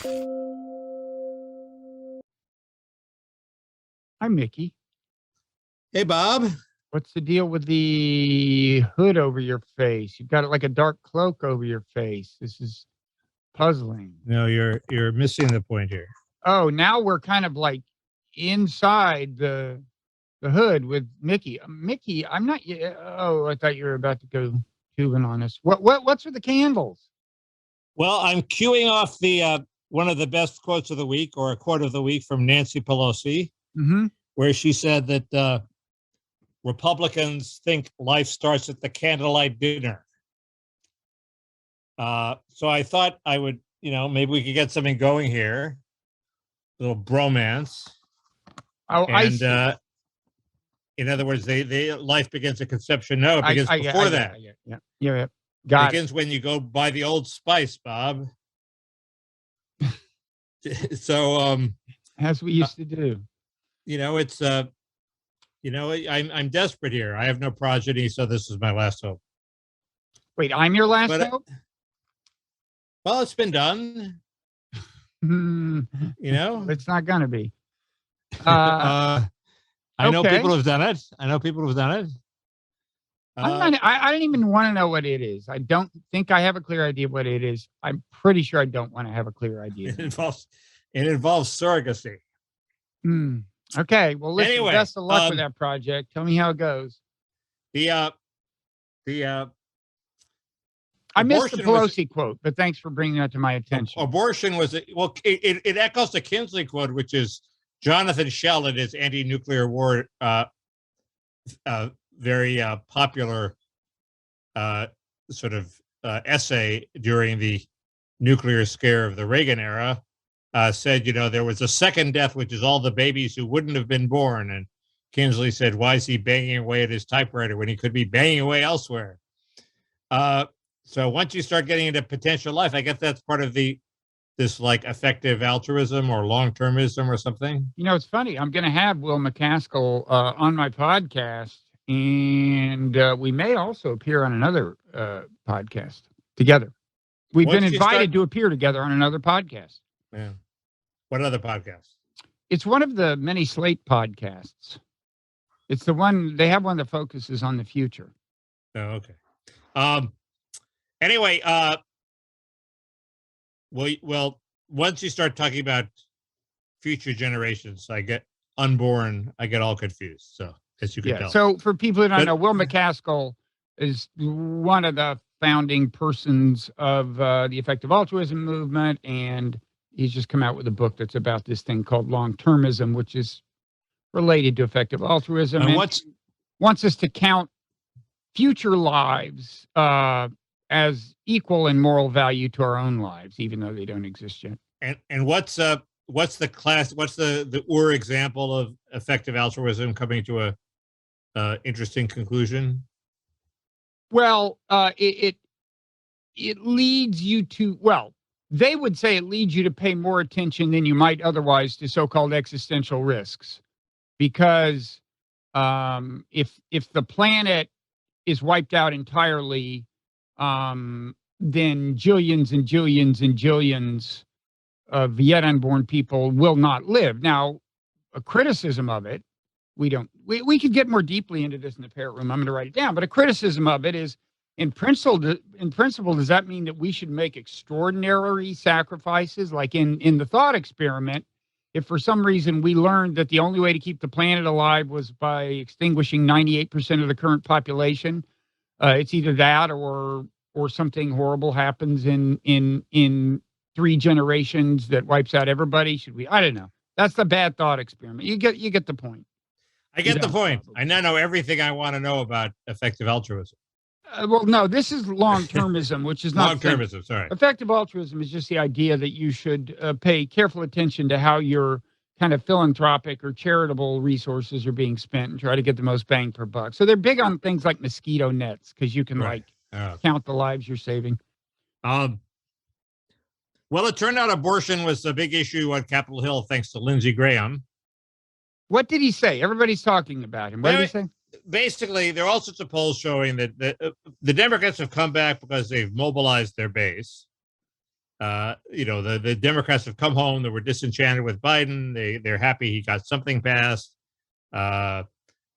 Hi, Mickey. Hey, Bob. What's the deal with the hood over your face? You've got it like a dark cloak over your face. This is puzzling. No, you're missing the point here. Oh, now we're kind of like inside the hood with Mickey. Mickey, I'm not. Oh, I thought you were about to go tubing on us. What's with the candles? Well, I'm queuing off the one of the best quotes of the week, or a quote of the week, from Nancy Pelosi, where she said that Republicans think life starts at the candlelight dinner. So I thought I would, maybe we could get something going here, a little bromance. Oh, and, I see. In other words, they life begins at conception. No, it begins before that. Yeah. It begins when you go buy the Old Spice, Bob. So, as we used to do. It's I'm desperate here. I have no progeny, so this is my last hope. Wait, I'm your last hope? Well, it's been done. It's not going to be. I know people have done it. I don't even want to know what it is. I don't think I have a clear idea what it is. I'm pretty sure I don't want to have a clear idea. It involves surrogacy. Okay. Well, listen, anyway, best of luck with that project. Tell me how it goes. I missed the Pelosi quote, but thanks for bringing that to my attention. Abortion was, it echoes the Kinsley quote, which is Jonathan Shell in his anti-nuclear war, very popular sort of essay during the nuclear scare of the Reagan era, said, there was a second death, which is all the babies who wouldn't have been born. And Kinsley said, why is he banging away at his typewriter when he could be banging away elsewhere? So once you start getting into potential life, I guess that's part of this like effective altruism or long-termism or something. It's funny. I'm going to have Will McCaskill on my podcast, and we may also appear on another podcast together. We've been invited to appear together on another podcast. Yeah. What other podcast? It's one of the many Slate podcasts. It's the one, they have one that focuses on the future. Oh, okay. Anyway, well, once you start talking about future generations, I get unborn, I get all confused. So, as you can tell. So, for people who don't know, Will McCaskill is one of the founding persons of the effective altruism movement, and he's just come out with a book that's about this thing called long-termism, which is related to effective altruism, and wants us to count future lives as equal in moral value to our own lives, even though they don't exist yet. And what's the example of effective altruism coming to a interesting conclusion? Well, it leads you to, they would say it leads you to pay more attention than you might otherwise to so-called existential risks, because if the planet is wiped out entirely, then jillions and jillions and jillions of yet unborn people will not live. Now, a criticism of it, we could get more deeply into this in the Parrot room. I'm going to write it down, but a criticism of it is, in principle, does that mean that we should make extraordinary sacrifices? Like in the thought experiment, if for some reason we learned that the only way to keep the planet alive was by extinguishing 98% of the current population, it's either that or something horrible happens in 3 generations that wipes out everybody. Should we? I don't know. That's the bad thought experiment. You get the point. I get the point. I now know everything I want to know about effective altruism. Well, no, this is long-termism, which is not long-termism. Sorry, effective altruism is just the idea that you should pay careful attention to how your kind of philanthropic or charitable resources are being spent and try to get the most bang per buck. So they're big on things like mosquito nets, because you can count the lives you're saving. Well, it turned out abortion was a big issue on Capitol Hill thanks to Lindsey Graham. What did he say? Everybody's talking about him. What did he say? Basically, there are all sorts of polls showing that the Democrats have come back because they've mobilized their base. the Democrats have come home. They were disenchanted with Biden. They're happy he got something passed. And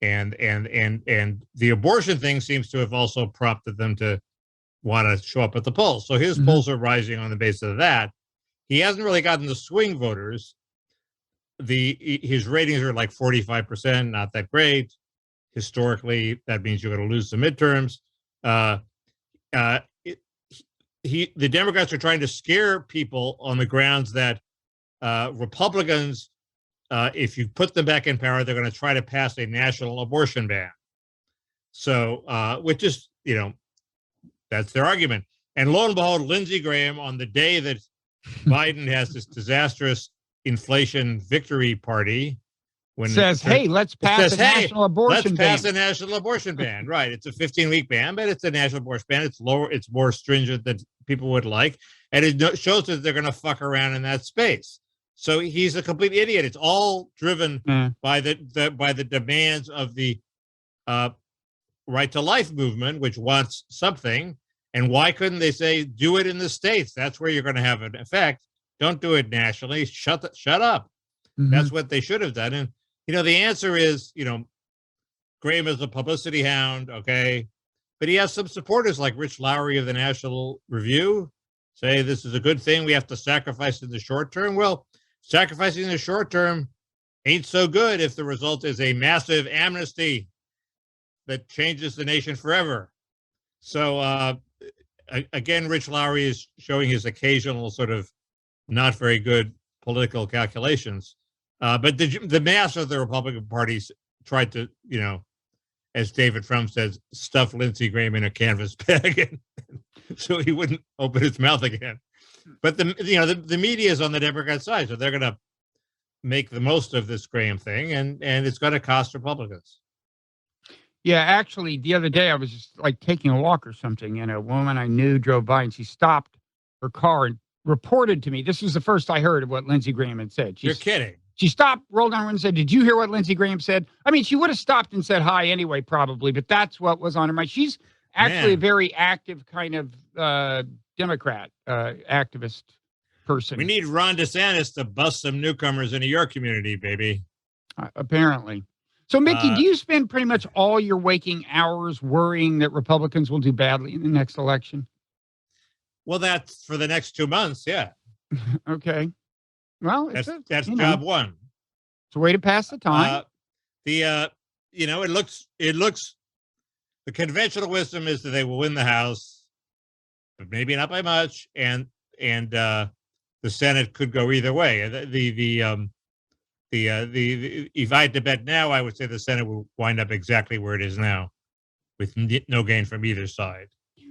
the abortion thing seems to have also prompted them to want to show up at the polls. So his polls are rising on the basis of that. He hasn't really gotten the swing voters. His ratings are like 45%, not that great. Historically, that means you're going to lose the midterms. The Democrats are trying to scare people on the grounds that Republicans, if you put them back in power, they're going to try to pass a national abortion ban. So, which is, that's their argument. And lo and behold, Lindsey Graham, on the day that Biden has this disastrous inflation victory party, says, "Hey, let's pass a national abortion ban." Let's pass a national abortion ban. Right? It's a 15-week ban, but it's a national abortion ban. It's lower. It's more stringent than people would like, and it shows that they're going to fuck around in that space. So he's a complete idiot. It's all driven by the demands of the right to life movement, which wants something. And why couldn't they say, do it in the states? That's where you're going to have an effect. Don't do it nationally. Shut up. That's what they should have done. And the answer is, Graham is a publicity hound, okay, but he has some supporters like Rich Lowry of the National Review say this is a good thing. We have to sacrifice in the short term. Well, sacrificing in the short term ain't so good if the result is a massive amnesty that changes the nation forever. So again, Rich Lowry is showing his occasional sort of not very good political calculations. But the mass of the Republican parties tried to, as David Trump says, stuff Lindsey Graham in a canvas bag, so he wouldn't open his mouth again. But the media is on the Democrat side, so they're going to make the most of this Graham thing, and it's going to cost Republicans. Yeah, actually, the other day I was just like taking a walk or something, and a woman I knew drove by, and she stopped her car and reported to me. This was the first I heard of what Lindsey Graham had said. You're kidding. She stopped, rolled down and said, "Did you hear what Lindsey Graham said?" I mean, she would have stopped and said hi anyway, probably, but that's what was on her mind. She's actually a very active kind of Democrat, activist person. We need Ron DeSantis to bust some newcomers into your community, baby. Apparently. So, Mickey, do you spend pretty much all your waking hours worrying that Republicans will do badly in the next election? Well, that's for the next 2 months, yeah. Okay. Well, that's job one. It's a way to pass the time. It looks the conventional wisdom is that they will win the House, but maybe not by much, and the Senate could go either way. If I had to bet now, I would say the Senate will wind up exactly where it is now, with no gain from either side.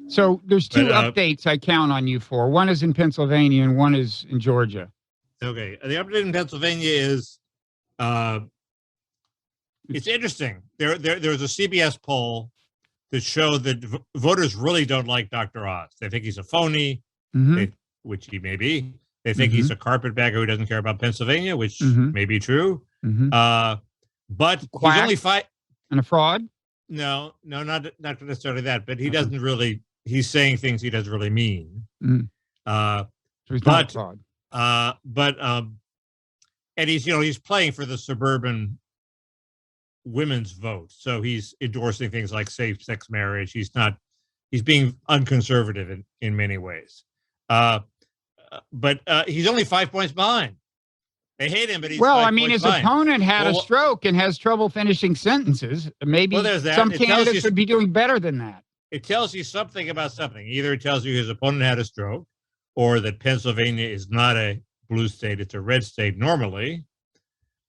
So there's two updates I count on you for. One is in Pennsylvania and one is in Georgia. Okay. The update in Pennsylvania is it's interesting. There's a CBS poll that showed that voters really don't like Dr. Oz. They think he's a phony, which he may be. They think he's a carpetbagger who doesn't care about Pennsylvania, which may be true. But he's only and a fraud. No, not necessarily that. But he doesn't really. He's saying things he doesn't really mean. So he's not a fraud. And he's playing for the suburban women's vote. So he's endorsing things like same-sex marriage. He's being unconservative in many ways. But he's only 5 points behind. They hate him, but he's his opponent had a stroke and has trouble finishing sentences. Maybe some candidates would be doing better than that. It tells you something about something. Either it tells you his opponent had a stroke, or that Pennsylvania is not a blue state, it's a red state normally,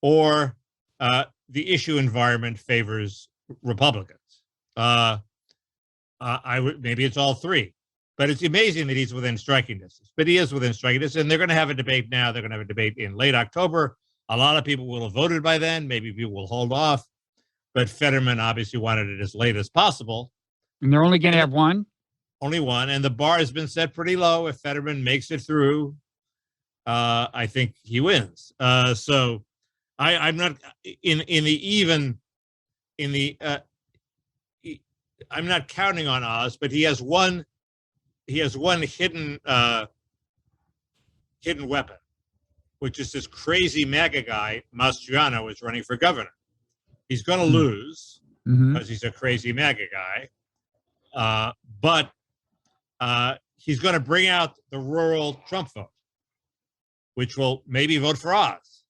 or the issue environment favors Republicans. Maybe it's all three. But it's amazing that he's within striking distance. But he is within striking distance, and they're going to have a debate now. They're going to have a debate in late October. A lot of people will have voted by then. Maybe people will hold off. But Fetterman obviously wanted it as late as possible. And they're only going to have one? Only one. And the bar has been set pretty low. If Fetterman makes it through, I think he wins. So I'm not I'm not counting on Oz, but he has one hidden hidden weapon, which is this crazy MAGA guy, Mastriano, is running for governor. He's going to lose because he's a crazy MAGA guy. But he's going to bring out the rural Trump vote, which will maybe vote for Oz.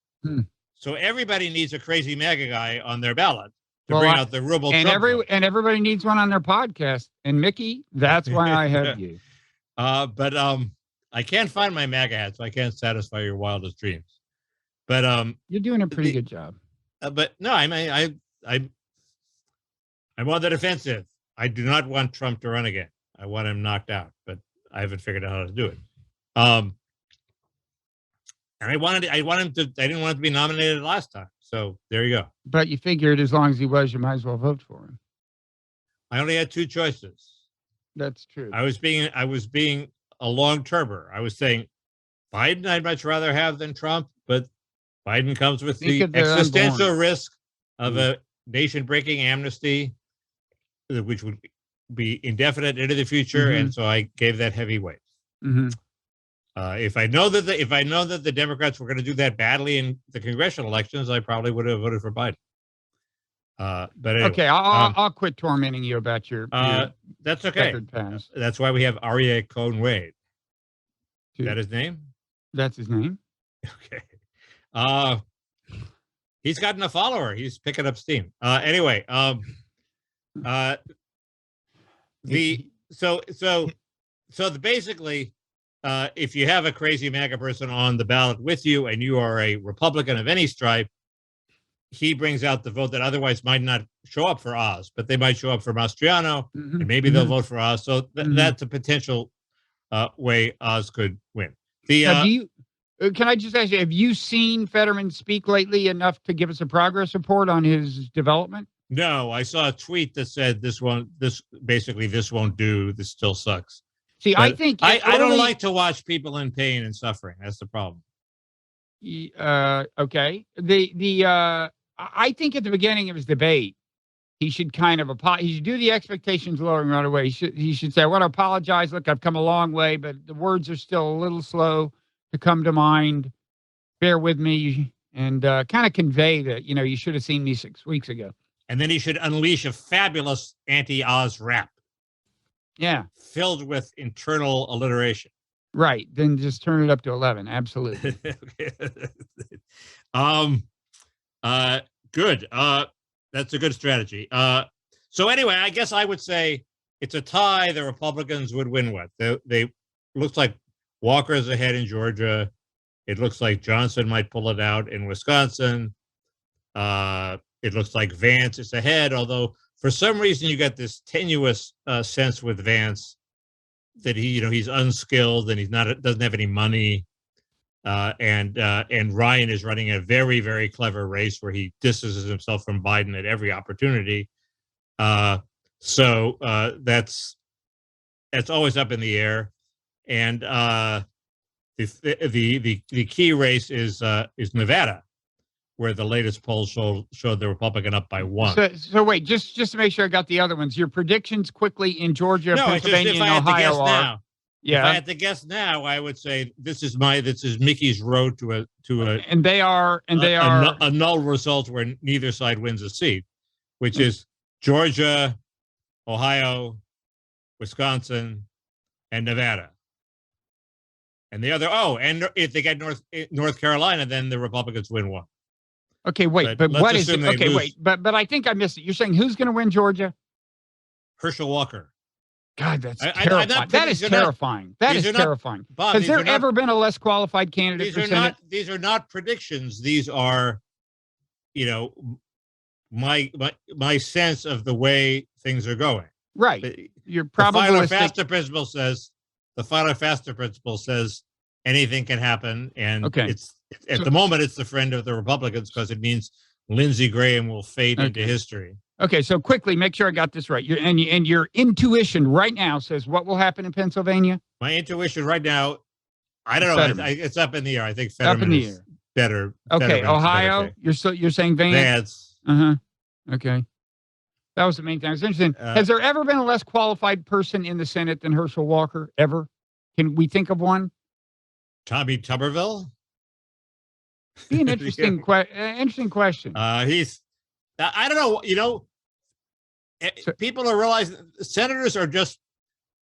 So everybody needs a crazy MAGA guy on their ballot to bring out the rural Trump vote. And everybody needs one on their podcast. And Mickey, that's why I have you. But I can't find my MAGA hat, so I can't satisfy your wildest dreams. But you're doing a pretty good job. But no, I'm on the defensive. I do not want Trump to run again. I want him knocked out, but I haven't figured out how to do it. And I didn't want him to be nominated last time. So there you go. But you figured as long as he was, you might as well vote for him. I only had two choices. That's true. I was being a long-termer. I was saying Biden I'd much rather have than Trump, but Biden comes with the existential risk of a nation-breaking amnesty, which would be indefinite into the future, and so I gave that heavy weight. If I know that the Democrats were going to do that badly in the congressional elections, I probably would have voted for Biden. But anyway, okay, I'll quit tormenting you about your that's okay. That's why we have Aryeh Cohn Wade. Is that his name? That's his name. Okay. He's gotten a follower. He's picking up steam. Anyway, basically, if you have a crazy MAGA person on the ballot with you and you are a Republican of any stripe, he brings out the vote that otherwise might not show up for Oz, but they might show up for Mastriano, and maybe they'll vote for Oz. So that's a potential way Oz could win. Can I just ask you, have you seen Fetterman speak lately enough to give us a progress report on his development? No, I saw a tweet that said this won't do. This still sucks. See, but I think I don't like to watch people in pain and suffering. That's the problem. Okay. I think at the beginning of his debate, he should kind of he should do the expectations lowering right away. He should say, I want to apologize. Look, I've come a long way, but the words are still a little slow to come to mind. Bear with me, and kind of convey that, you should have seen me 6 weeks ago. And then he should unleash a fabulous anti-Oz rap. Yeah. Filled with internal alliteration. Right. Then just turn it up to 11. Absolutely. Good. That's a good strategy. So anyway, I guess I would say it's a tie. The Republicans would win what? They looks like Walker's ahead in Georgia. It looks like Johnson might pull it out in Wisconsin. It looks like Vance is ahead, although for some reason you got this tenuous sense with Vance that he's unskilled and doesn't have any money, and Ryan is running a very, very clever race where he distances himself from Biden at every opportunity. So that's always up in the air, and the key race is Nevada, where the latest polls showed the Republican up by 1. So wait, just to make sure I got the other ones. Your predictions quickly in Georgia, Pennsylvania, and Ohio are. Yeah. If I had to guess now, I would say this is Mickey's road to a null result where neither side wins a seat, which is Georgia, Ohio, Wisconsin, and Nevada. And the other, and if they get North Carolina, then the Republicans win 1. Okay, wait, but what is it? Okay, wait, but I think I missed it. You're saying who's going to win Georgia? Herschel Walker. God, that's terrifying. That is terrifying. That is terrifying. Has there ever been a less qualified candidate for Senate? These are not predictions. These are, my sense of the way things are going. Right. You're probably the final faster principle says anything can happen, and it's at the moment it's the friend of the Republicans because it means Lindsey Graham will fade into history. Okay, so quickly, make sure I got this right. Your intuition right now says what will happen in Pennsylvania? My intuition right now, I don't know. It's up in the air. I think Fetterman is better. Okay, Ohio. You're saying Vance? Okay, that was the main thing. I was interested. Has there ever been a less qualified person in the Senate than Herschel Walker? Ever? Can we think of one? Tommy Tuberville. Be an interesting, interesting question. He's, I don't know, people are realizing senators are just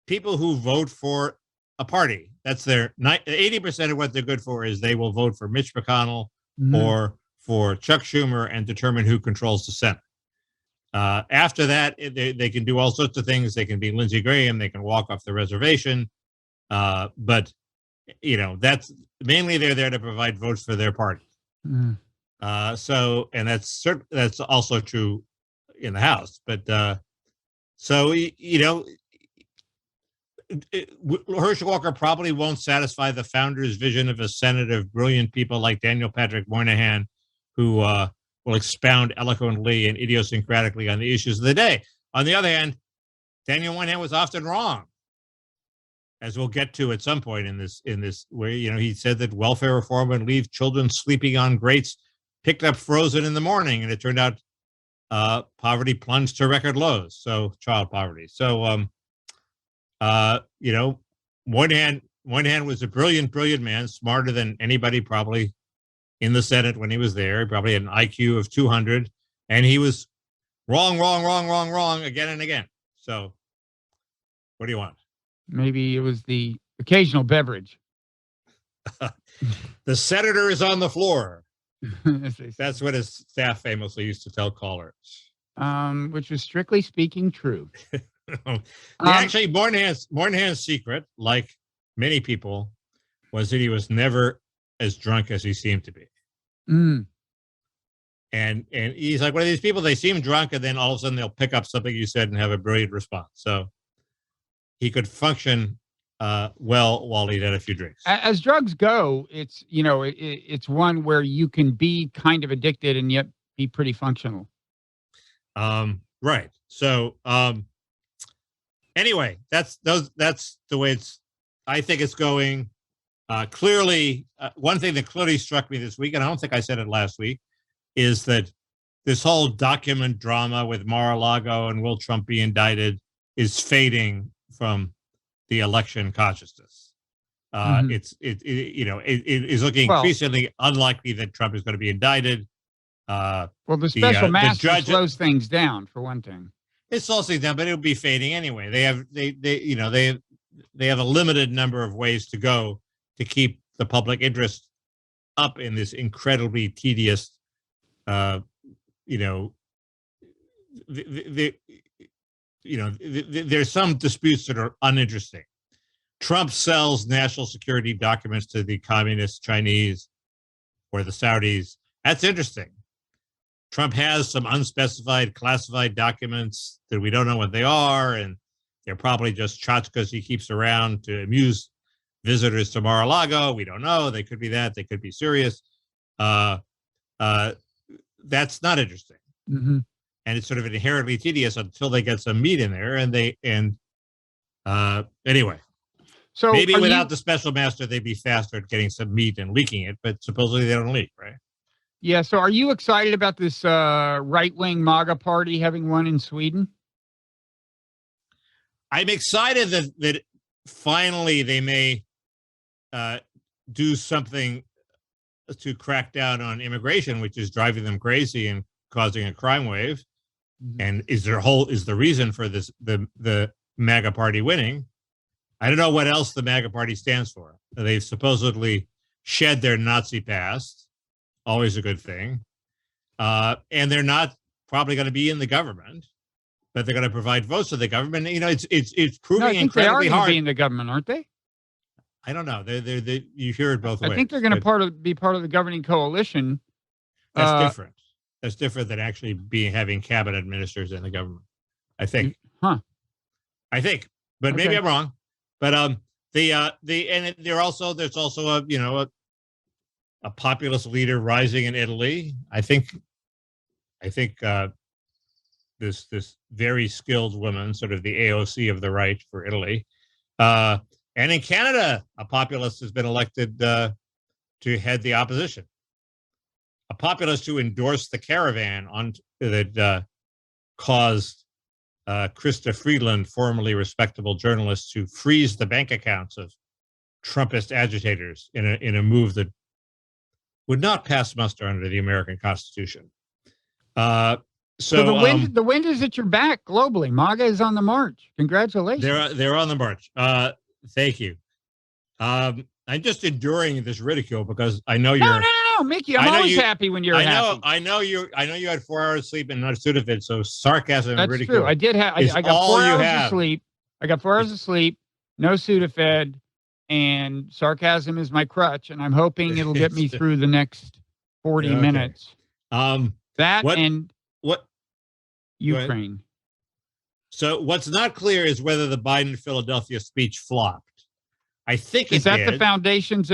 people who vote for a party. That's their 80% of what they're good for is they will vote for Mitch McConnell or for Chuck Schumer and determine who controls the Senate. After that, they can do all sorts of things. They can be Lindsey Graham. They can walk off the reservation. But, that's mainly they're there to provide votes for their party. And that's also true in the House. But Herschel Walker probably won't satisfy the founder's vision of a Senate of brilliant people like Daniel Patrick Moynihan, who will expound eloquently and idiosyncratically on the issues of the day. On the other hand, Daniel Moynihan was often wrong, as we'll get to at some point in this, where he said that welfare reform would leave children sleeping on grates picked up frozen in the morning, and it turned out poverty plunged to record lows. So child poverty. So Moynihan was a brilliant man, smarter than anybody probably in the Senate when he was there. He probably had an IQ of 200, and he was wrong again and again. So what do you want? Maybe it was the occasional beverage. The senator is on the floor. That's what his staff famously used to tell callers. Which was strictly speaking true. Actually, Moynihan's secret, like many people, was that he was never as drunk as he seemed to be. And he's like one of these people, they seem drunk, and then all of a sudden they'll pick up something you said and have a brilliant response. So he could function well while he'd had a few drinks. As drugs go, it's, it's one where you can be kind of addicted and yet be pretty functional. Right. So, anyway, that's the way I think it's going. Clearly, one thing that clearly struck me this week, and I don't think I said it last week, is that this whole document drama with Mar-a-Lago and will Trump be indicted is fading from the election consciousness. It is looking increasingly unlikely that Trump is going to be indicted. The special master slows things down, for one thing. It slows things down, but it'll be fading anyway. They have a limited number of ways to go to keep the public interest up in this incredibly tedious. There's some disputes that are uninteresting. Trump sells national security documents to the communist Chinese or the Saudis. That's interesting. Trump has some unspecified classified documents that we don't know what they are, and they're probably just tchotchkes he keeps around to amuse visitors to Mar-a-Lago. We don't know. They could be that. They could be serious. That's not interesting. And it's sort of inherently tedious until they get some meat in there. Anyway. So maybe without the special master, they'd be faster at getting some meat and leaking it, but supposedly they don't leak, right? Yeah. So are you excited about this right-wing MAGA party having won in Sweden? I'm excited that finally they may do something to crack down on immigration, which is driving them crazy and causing a crime wave. And is the reason for this the MAGA party winning? I don't know what else the MAGA party stands for. They've supposedly shed their Nazi past. Always a good thing. And they're not probably going to be in the government, but they're going to provide votes to the government. It's proving incredibly hard. They are in the government, aren't they? I don't know. You hear it both ways. I think they're going to be part of the governing coalition. That's different. That's different than actually having cabinet ministers in the government. I think. I think, but maybe I'm wrong. But there's also a populist leader rising in Italy. I think this very skilled woman, sort of the AOC of the right for Italy, and in Canada, a populist has been elected to head the opposition. A populist who endorsed the caravan that caused Krista Friedland, formerly respectable journalist, to freeze the bank accounts of Trumpist agitators in a move that would not pass muster under the American Constitution. So the wind is at your back globally. MAGA is on the march. Congratulations. They're on the march. Thank you. I'm just enduring this ridicule because I know you're. No, Mickey. I'm always happy when you're happy. I know you had 4 hours of sleep and not Sudafed, so sarcasm and ridicule. True. I did have. I got 4 hours of sleep. I got 4 hours of sleep. No Sudafed, and sarcasm is my crutch, and I'm hoping it'll get me through the next 40 minutes. What Ukraine. So what's not clear is whether the Biden Philadelphia speech flopped. I think is that the foundations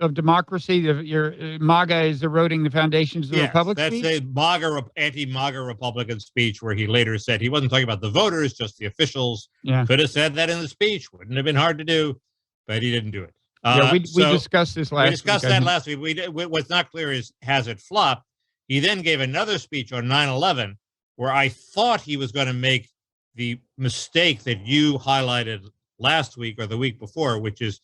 of democracy? Your MAGA is eroding the foundations of the Republic speech? That's a anti-MAGA Republican speech where he later said he wasn't talking about the voters, just the officials. Yeah. Could have said that in the speech. Wouldn't have been hard to do, but he didn't do it. We discussed this last week. We discussed that last week. What's not clear is, has it flopped? He then gave another speech on 9/11 where I thought he was going to make the mistake that you highlighted last week or the week before, which is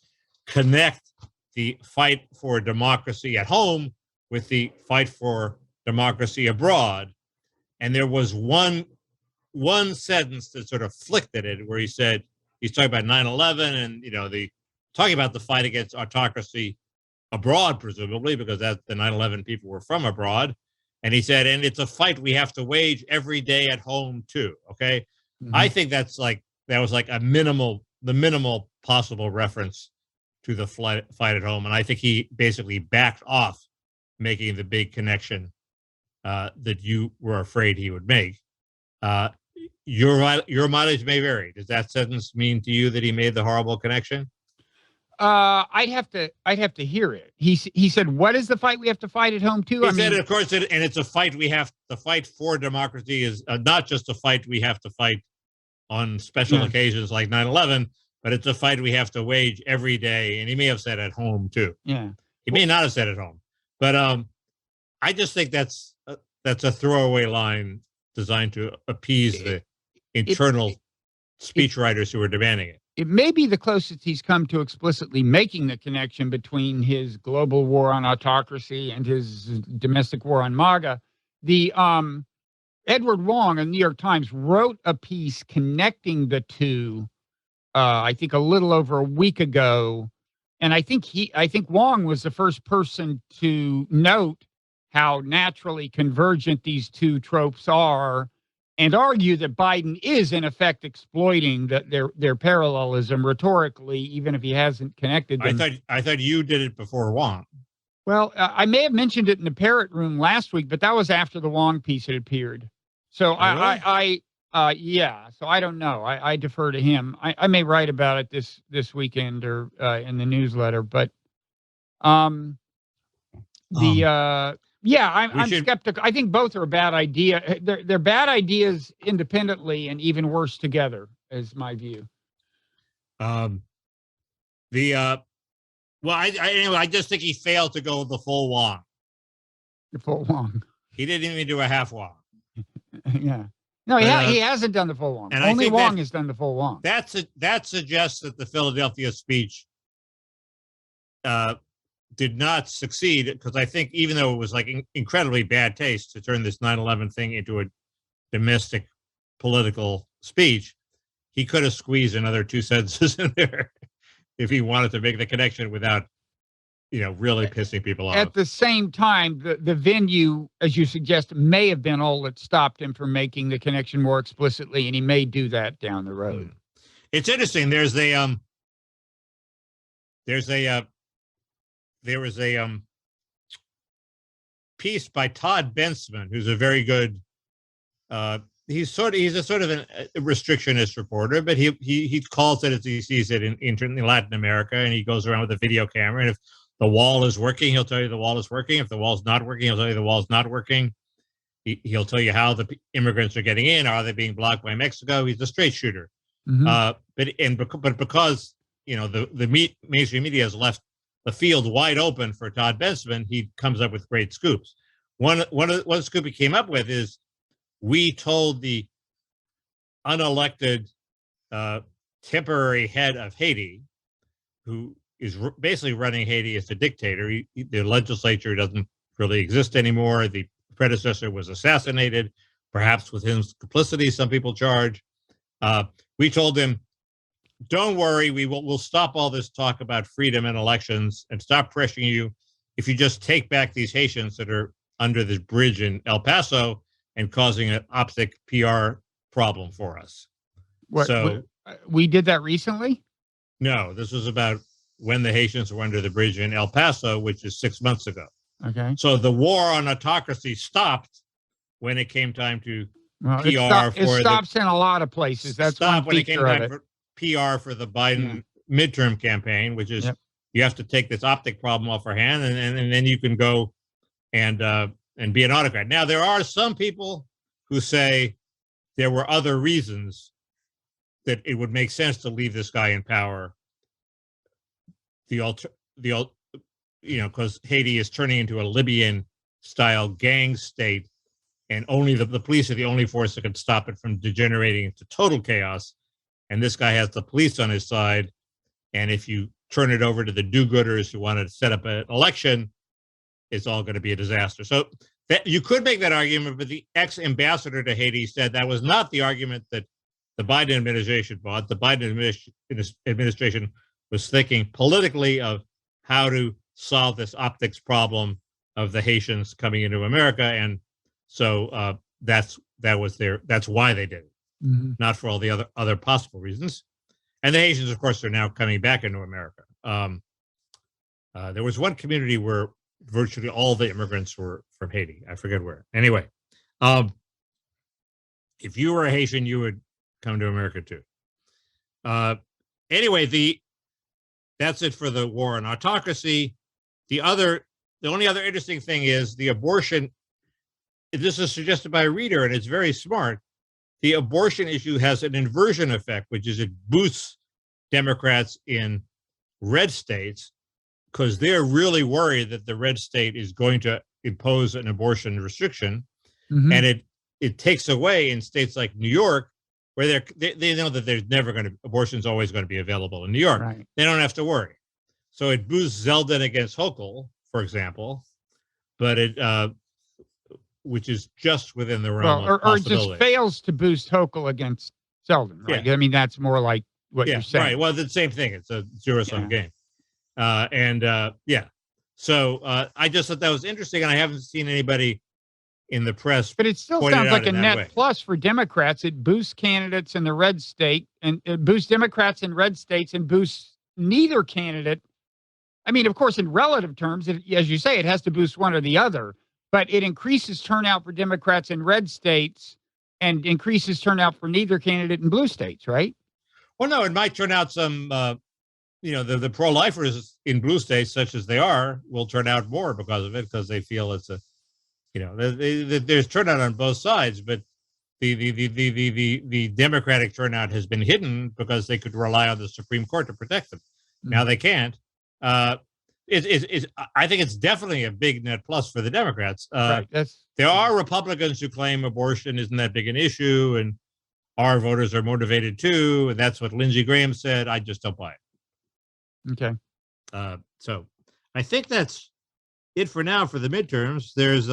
connect the fight for democracy at home with the fight for democracy abroad. And there was one sentence that sort of flicked at it where he said, he's talking about 9/11 and, talking about the fight against autocracy abroad, presumably, because the 9/11 people were from abroad. And he said, and it's a fight we have to wage every day at home too. Okay. Mm-hmm. I think that was like the minimal possible reference to the fight at home. And I think he basically backed off making the big connection that you were afraid he would make. Your mileage may vary. Does that sentence mean to you that he made the horrible connection? I'd have to hear it. He said, "What is the fight we have to fight at home too?" He said, of course, and it's a fight the fight for democracy is not just a fight we have to fight on special occasions like 9/11, but it's a fight we have to wage every day. And he may have said at home too. Yeah, he may not have said at home, but I just think that's a throwaway line designed to appease the internal speechwriters who are demanding it. It may be the closest he's come to explicitly making the connection between his global war on autocracy and his domestic war on MAGA. The Edward Wong of the New York Times wrote a piece connecting the two, I think a little over a week ago. And I think Wong was the first person to note how naturally convergent these two tropes are, and argue that Biden is in effect exploiting their parallelism rhetorically, even if he hasn't connected them. I thought you did it before Wong. Well, I may have mentioned it in the Parrot room last week, but that was after the Wong piece had appeared. So really? So I don't know. I defer to him. I may write about it this weekend or in the newsletter, but I'm skeptical. I think both are a bad idea. They're bad ideas independently and even worse together, is my view. I just think he failed to go the full Wong. The full Wong. He didn't even do a half Wong. Yeah. No, he hasn't done the full Wong. And only Wong has done the full Wong. That suggests that the Philadelphia speech did not succeed, because I think even though it was like incredibly bad taste to turn this 9/11 thing into a domestic political speech, he could have squeezed another 2 sentences in there if he wanted to make the connection without, really pissing people off. At the same time, the venue, as you suggest, may have been all that stopped him from making the connection more explicitly, and he may do that down the road. It's interesting. There was a piece by Todd Bensman, who's a very good. He's a sort of a restrictionist reporter, but he calls it as he sees it in Latin America, and he goes around with a video camera. And if the wall is working, he'll tell you the wall is working. If the wall's not working, he'll tell you the wall's not working. He'll tell you how the immigrants are getting in. Are they being blocked by Mexico? He's a straight shooter. Mm-hmm. But because the mainstream media has left the field wide open for Todd Bensman, he comes up with great scoops. One scoop he came up with is, we told the unelected temporary head of Haiti, who basically running Haiti as a dictator. The legislature doesn't really exist anymore. The predecessor was assassinated, perhaps with his complicity, some people charge. We told him, don't worry, we'll stop all this talk about freedom and elections and stop pressuring you if you just take back these Haitians that are under this bridge in El Paso and causing an optic PR problem for us. We did that recently? No, this was about when the Haitians were under the bridge in El Paso, which is 6 months ago. Okay. So the war on autocracy stopped when it came time to PR. It stops in a lot of places. That's one when it came feature of time it. for PR for the Biden midterm campaign, which is you have to take this optic problem off our hand, and then you can go and be an autocrat. Now, there are some people who say there were other reasons that it would make sense to leave this guy in power. Because Haiti is turning into a Libyan-style gang state, and only the police are the only force that can stop it from degenerating into total chaos. And this guy has the police on his side. And if you turn it over to the do-gooders who want to set up an election, it's all going to be a disaster. So that you could make that argument, but the ex-ambassador to Haiti said that was not the argument that the Biden administration bought. The Biden administration was thinking politically of how to solve this optics problem of the Haitians coming into America. And so that's why they did it. Mm-hmm. Not for all the other possible reasons. And the Haitians, of course, are now coming back into America. There was one community where virtually all the immigrants were from Haiti. I forget where. Anyway, if you were a Haitian, you would come to America too. Anyway, that's it for the war on autocracy. The only other interesting thing is the abortion. This is suggested by a reader, and it's very smart. The abortion issue has an inversion effect, which is it boosts Democrats in red states because they're really worried that the red state is going to impose an abortion restriction. Mm-hmm. And it takes away in states like New York, where they know that abortion is always going to be available in New York. Right. They don't have to worry. So it boosts Zeldin against Hochul, for example, but which is just within the realm of possibility. Or it just fails to boost Hochul against Zeldin, right? Yeah. I mean, that's more like what you're saying. Right. Well, it's the same thing. It's a zero-sum game. So I just thought that was interesting, and I haven't seen anybody in the press. But it still sounds like a net plus for Democrats. It boosts candidates in the red state, and it boosts Democrats in red states and boosts neither candidate. I mean, of course, in relative terms, as you say, it has to boost one or the other. But it increases turnout for Democrats in red states and increases turnout for neither candidate in blue states, right? Well, no, it might turn out some, the pro-lifers in blue states, such as they are, will turn out more because of it, because they feel it's there's turnout on both sides, but the Democratic turnout has been hidden because they could rely on the Supreme Court to protect them. Mm-hmm. Now they can't. I think it's definitely a big net plus for the Democrats. Right. There are Republicans who claim abortion isn't that big an issue, and our voters are motivated too, and that's what Lindsey Graham said. I just don't buy it. Okay. So I think that's it for now for the midterms. There's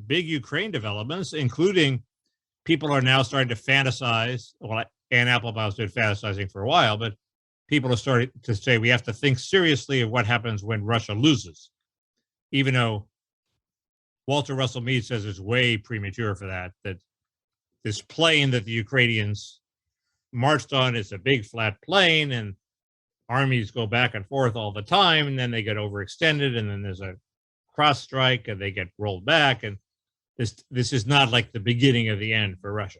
big Ukraine developments, including people are now starting to fantasize. Well, Ann Applebaum's been fantasizing for a while, but people are starting to say we have to think seriously of what happens when Russia loses, even though Walter Russell Mead says it's way premature for that this plane that the Ukrainians marched on is a big flat plane, and armies go back and forth all the time, and then they get overextended, and then there's a cross strike, and they get rolled back, and this is not like the beginning of the end for Russia.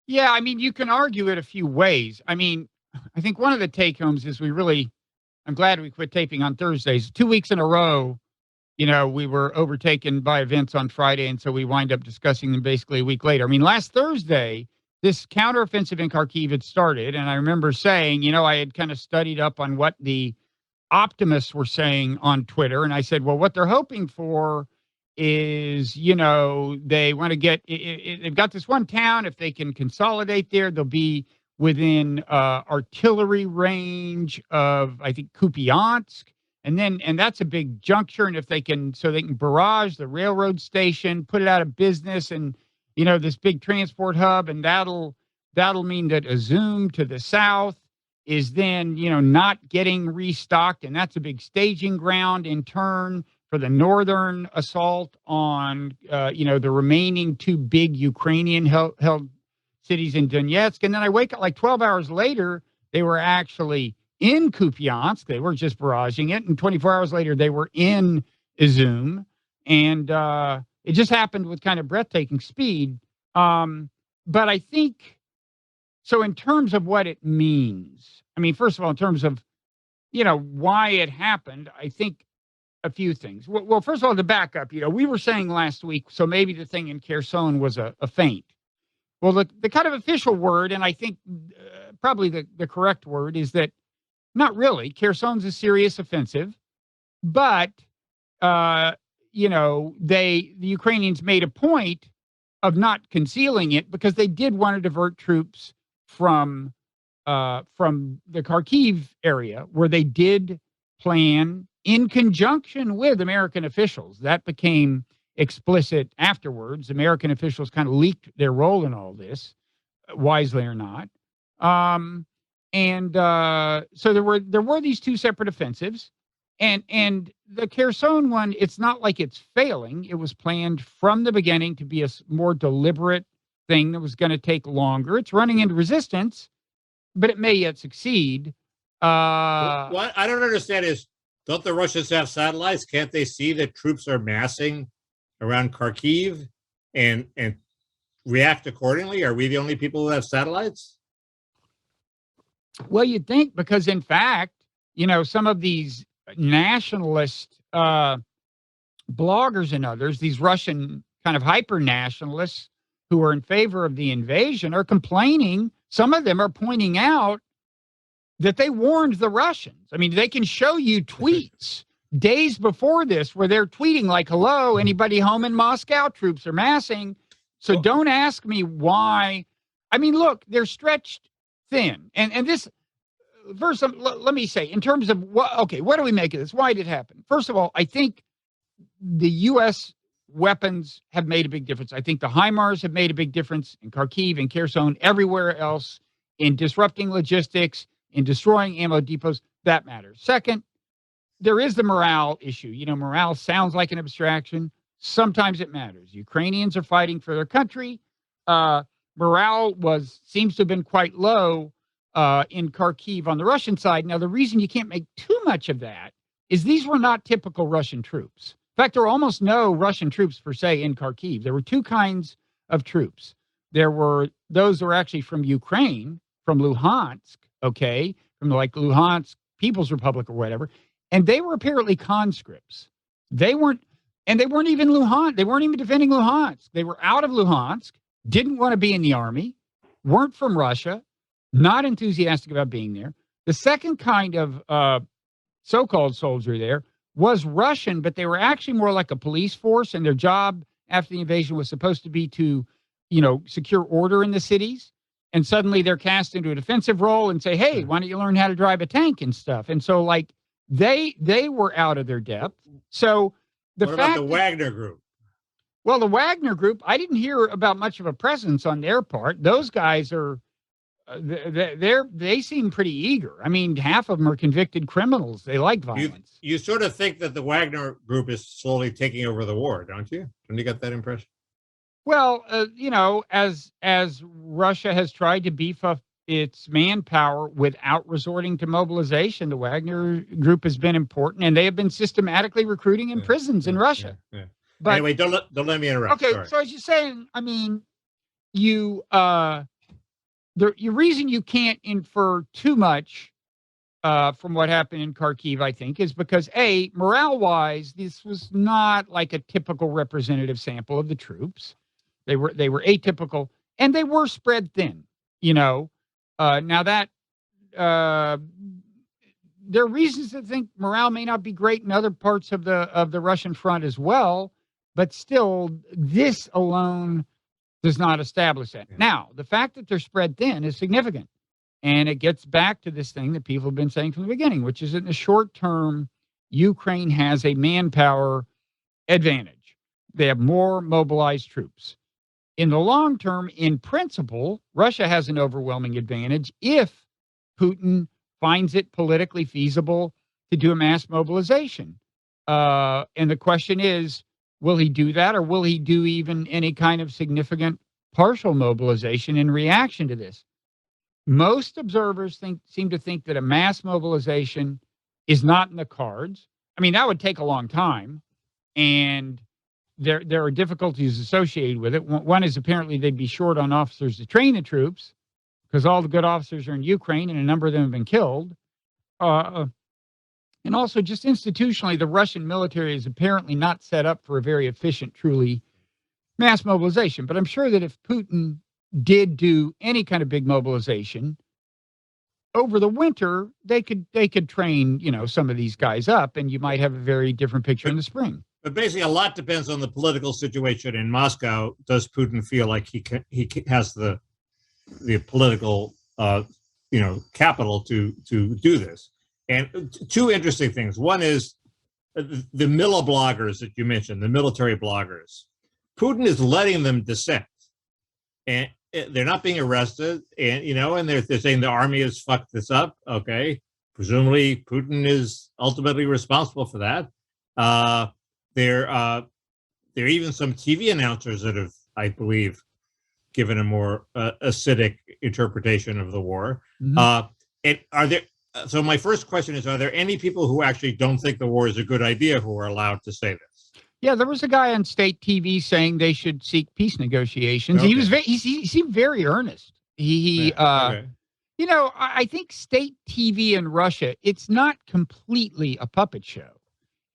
Yeah, I mean, you can argue it a few ways. I mean, I think one of the take-homes is I'm glad we quit taping on Thursdays. 2 weeks in a row, we were overtaken by events on Friday, and so we wind up discussing them basically a week later. I mean, last Thursday, this counteroffensive in Kharkiv had started, and I remember saying, I had kind of studied up on what the optimists were saying on Twitter, and I said, well, what they're hoping for is, they want to they've got this one town. If they can consolidate there, they'll be within artillery range of, I think, Kupiansk. And that's a big juncture. And if they can, so they can barrage the railroad station, put it out of business, and this big transport hub, and that'll mean that Izum to the south is then not getting restocked, and that's a big staging ground in turn for the northern assault on the remaining two big Ukrainian held cities in Donetsk. And then I wake up like 12 hours later, they were actually in Kupiansk. They were just barraging it. And 24 hours later, they were in Izum. And it just happened with kind of breathtaking speed. But I think, so in terms of what it means, I mean, first of all, in terms of, why it happened, I think a few things. Well, first of all, to back up, we were saying last week, so maybe the thing in Kherson was a feint. Well, the kind of official word, and I think probably the correct word, is that not really. Kherson's a serious offensive, but the Ukrainians made a point of not concealing it because they did want to divert troops from the Kharkiv area, where they did plan in conjunction with American officials. That became explicit afterwards. American officials kind of leaked their role in all this, wisely or not. So there were these two separate offensives, and the Kherson one, it's not like it's failing. It was planned from the beginning to be a more deliberate thing that was going to take longer. It's running into resistance, but it may yet succeed. What I don't understand is, don't the Russians have satellites? Can't they see that troops are massing around Kharkiv and react accordingly? Are we the only people who have satellites? Well, you'd think, because in fact, some of these nationalist bloggers and others, these Russian kind of hyper nationalists who are in favor of the invasion, are complaining. Some of them are pointing out that they warned the Russians. I mean, they can show you tweets days before this where they're tweeting like, hello, anybody home in Moscow? Troops are massing. So don't ask me why. I mean, look, they're stretched thin. And this, first, let me say, in terms of, what do we make of this? Why did it happen? First of all, I think the U.S. weapons have made a big difference. I think the HIMARS have made a big difference in Kharkiv and Kherson, everywhere else, in disrupting logistics, in destroying ammo depots. That matters. Second, there is the morale issue. Morale sounds like an abstraction. Sometimes it matters. Ukrainians are fighting for their country. Morale seems to have been quite low in Kharkiv on the Russian side. Now, the reason you can't make too much of that is these were not typical Russian troops. In fact, there were almost no Russian troops per se in Kharkiv. There were two kinds of troops. There were those who were actually from Ukraine, from Luhansk, from like Luhansk People's Republic or whatever, and they were apparently conscripts. They weren't even Luhansk. They weren't even defending Luhansk. They were out of Luhansk, didn't want to be in the army, weren't from Russia, not enthusiastic about being there. The second kind of so-called soldier there was Russian, but they were actually more like a police force, and their job after the invasion was supposed to be to, secure order in the cities. And suddenly they're cast into a defensive role and say, hey, why don't you learn how to drive a tank and stuff? And so, like, they were out of their depth. So what about the Wagner group? Well, the Wagner group, I didn't hear about much of a presence on their part. Those guys are, they seem pretty eager. I mean, half of them are convicted criminals. They like violence. You sort of think that the Wagner group is slowly taking over the war, don't you? Don't you get that impression? Well, as Russia has tried to beef up its manpower without resorting to mobilization, the Wagner group has been important, and they have been systematically recruiting in prisons in Russia. Yeah. But anyway, don't let me interrupt. Okay, Sorry. so as you're saying, I mean, the reason you can't infer too much from what happened in Kharkiv, I think, is because morale-wise, this was not like a typical representative sample of the troops. They were atypical, and they were spread thin. Now that there are reasons to think morale may not be great in other parts of the Russian front as well, but still, this alone does not establish that. Yeah. Now, the fact that they're spread thin is significant And it gets back to this thing that people have been saying from the beginning, which is that in the short term, Ukraine has a manpower advantage. They have more mobilized troops. In the long term, in principle, Russia has an overwhelming advantage if Putin finds it politically feasible to do a mass mobilization. And the question is, will he do that, or will he do even any kind of significant partial mobilization in reaction to this? Most observers seem to think that a mass mobilization is not in the cards. I mean, that would take a long time, and there are difficulties associated with it. One is apparently they'd be short on officers to train the troops because all the good officers are in Ukraine and a number of them have been killed. And also, just institutionally, the Russian military is apparently not set up for a very efficient, truly mass mobilization. But I'm sure that if Putin did do any kind of big mobilization over the winter, they could train, some of these guys up, and you might have a very different picture in the spring. But basically, a lot depends on the political situation in Moscow. Does Putin feel like he has the political capital to do this? And two interesting things. One is the Milla bloggers that you mentioned, the military bloggers. Putin is letting them dissent, and they're not being arrested. And and they're saying the army has fucked this up. Okay, presumably Putin is ultimately responsible for that. There are even some TV announcers that have, I believe, given a more acidic interpretation of the war. Mm-hmm. And are there? So my first question is: are there any people who actually don't think the war is a good idea who are allowed to say this? Yeah, there was a guy on state TV saying they should seek peace negotiations. Okay. He seemed very earnest. I think state TV in Russia, it's not completely a puppet show.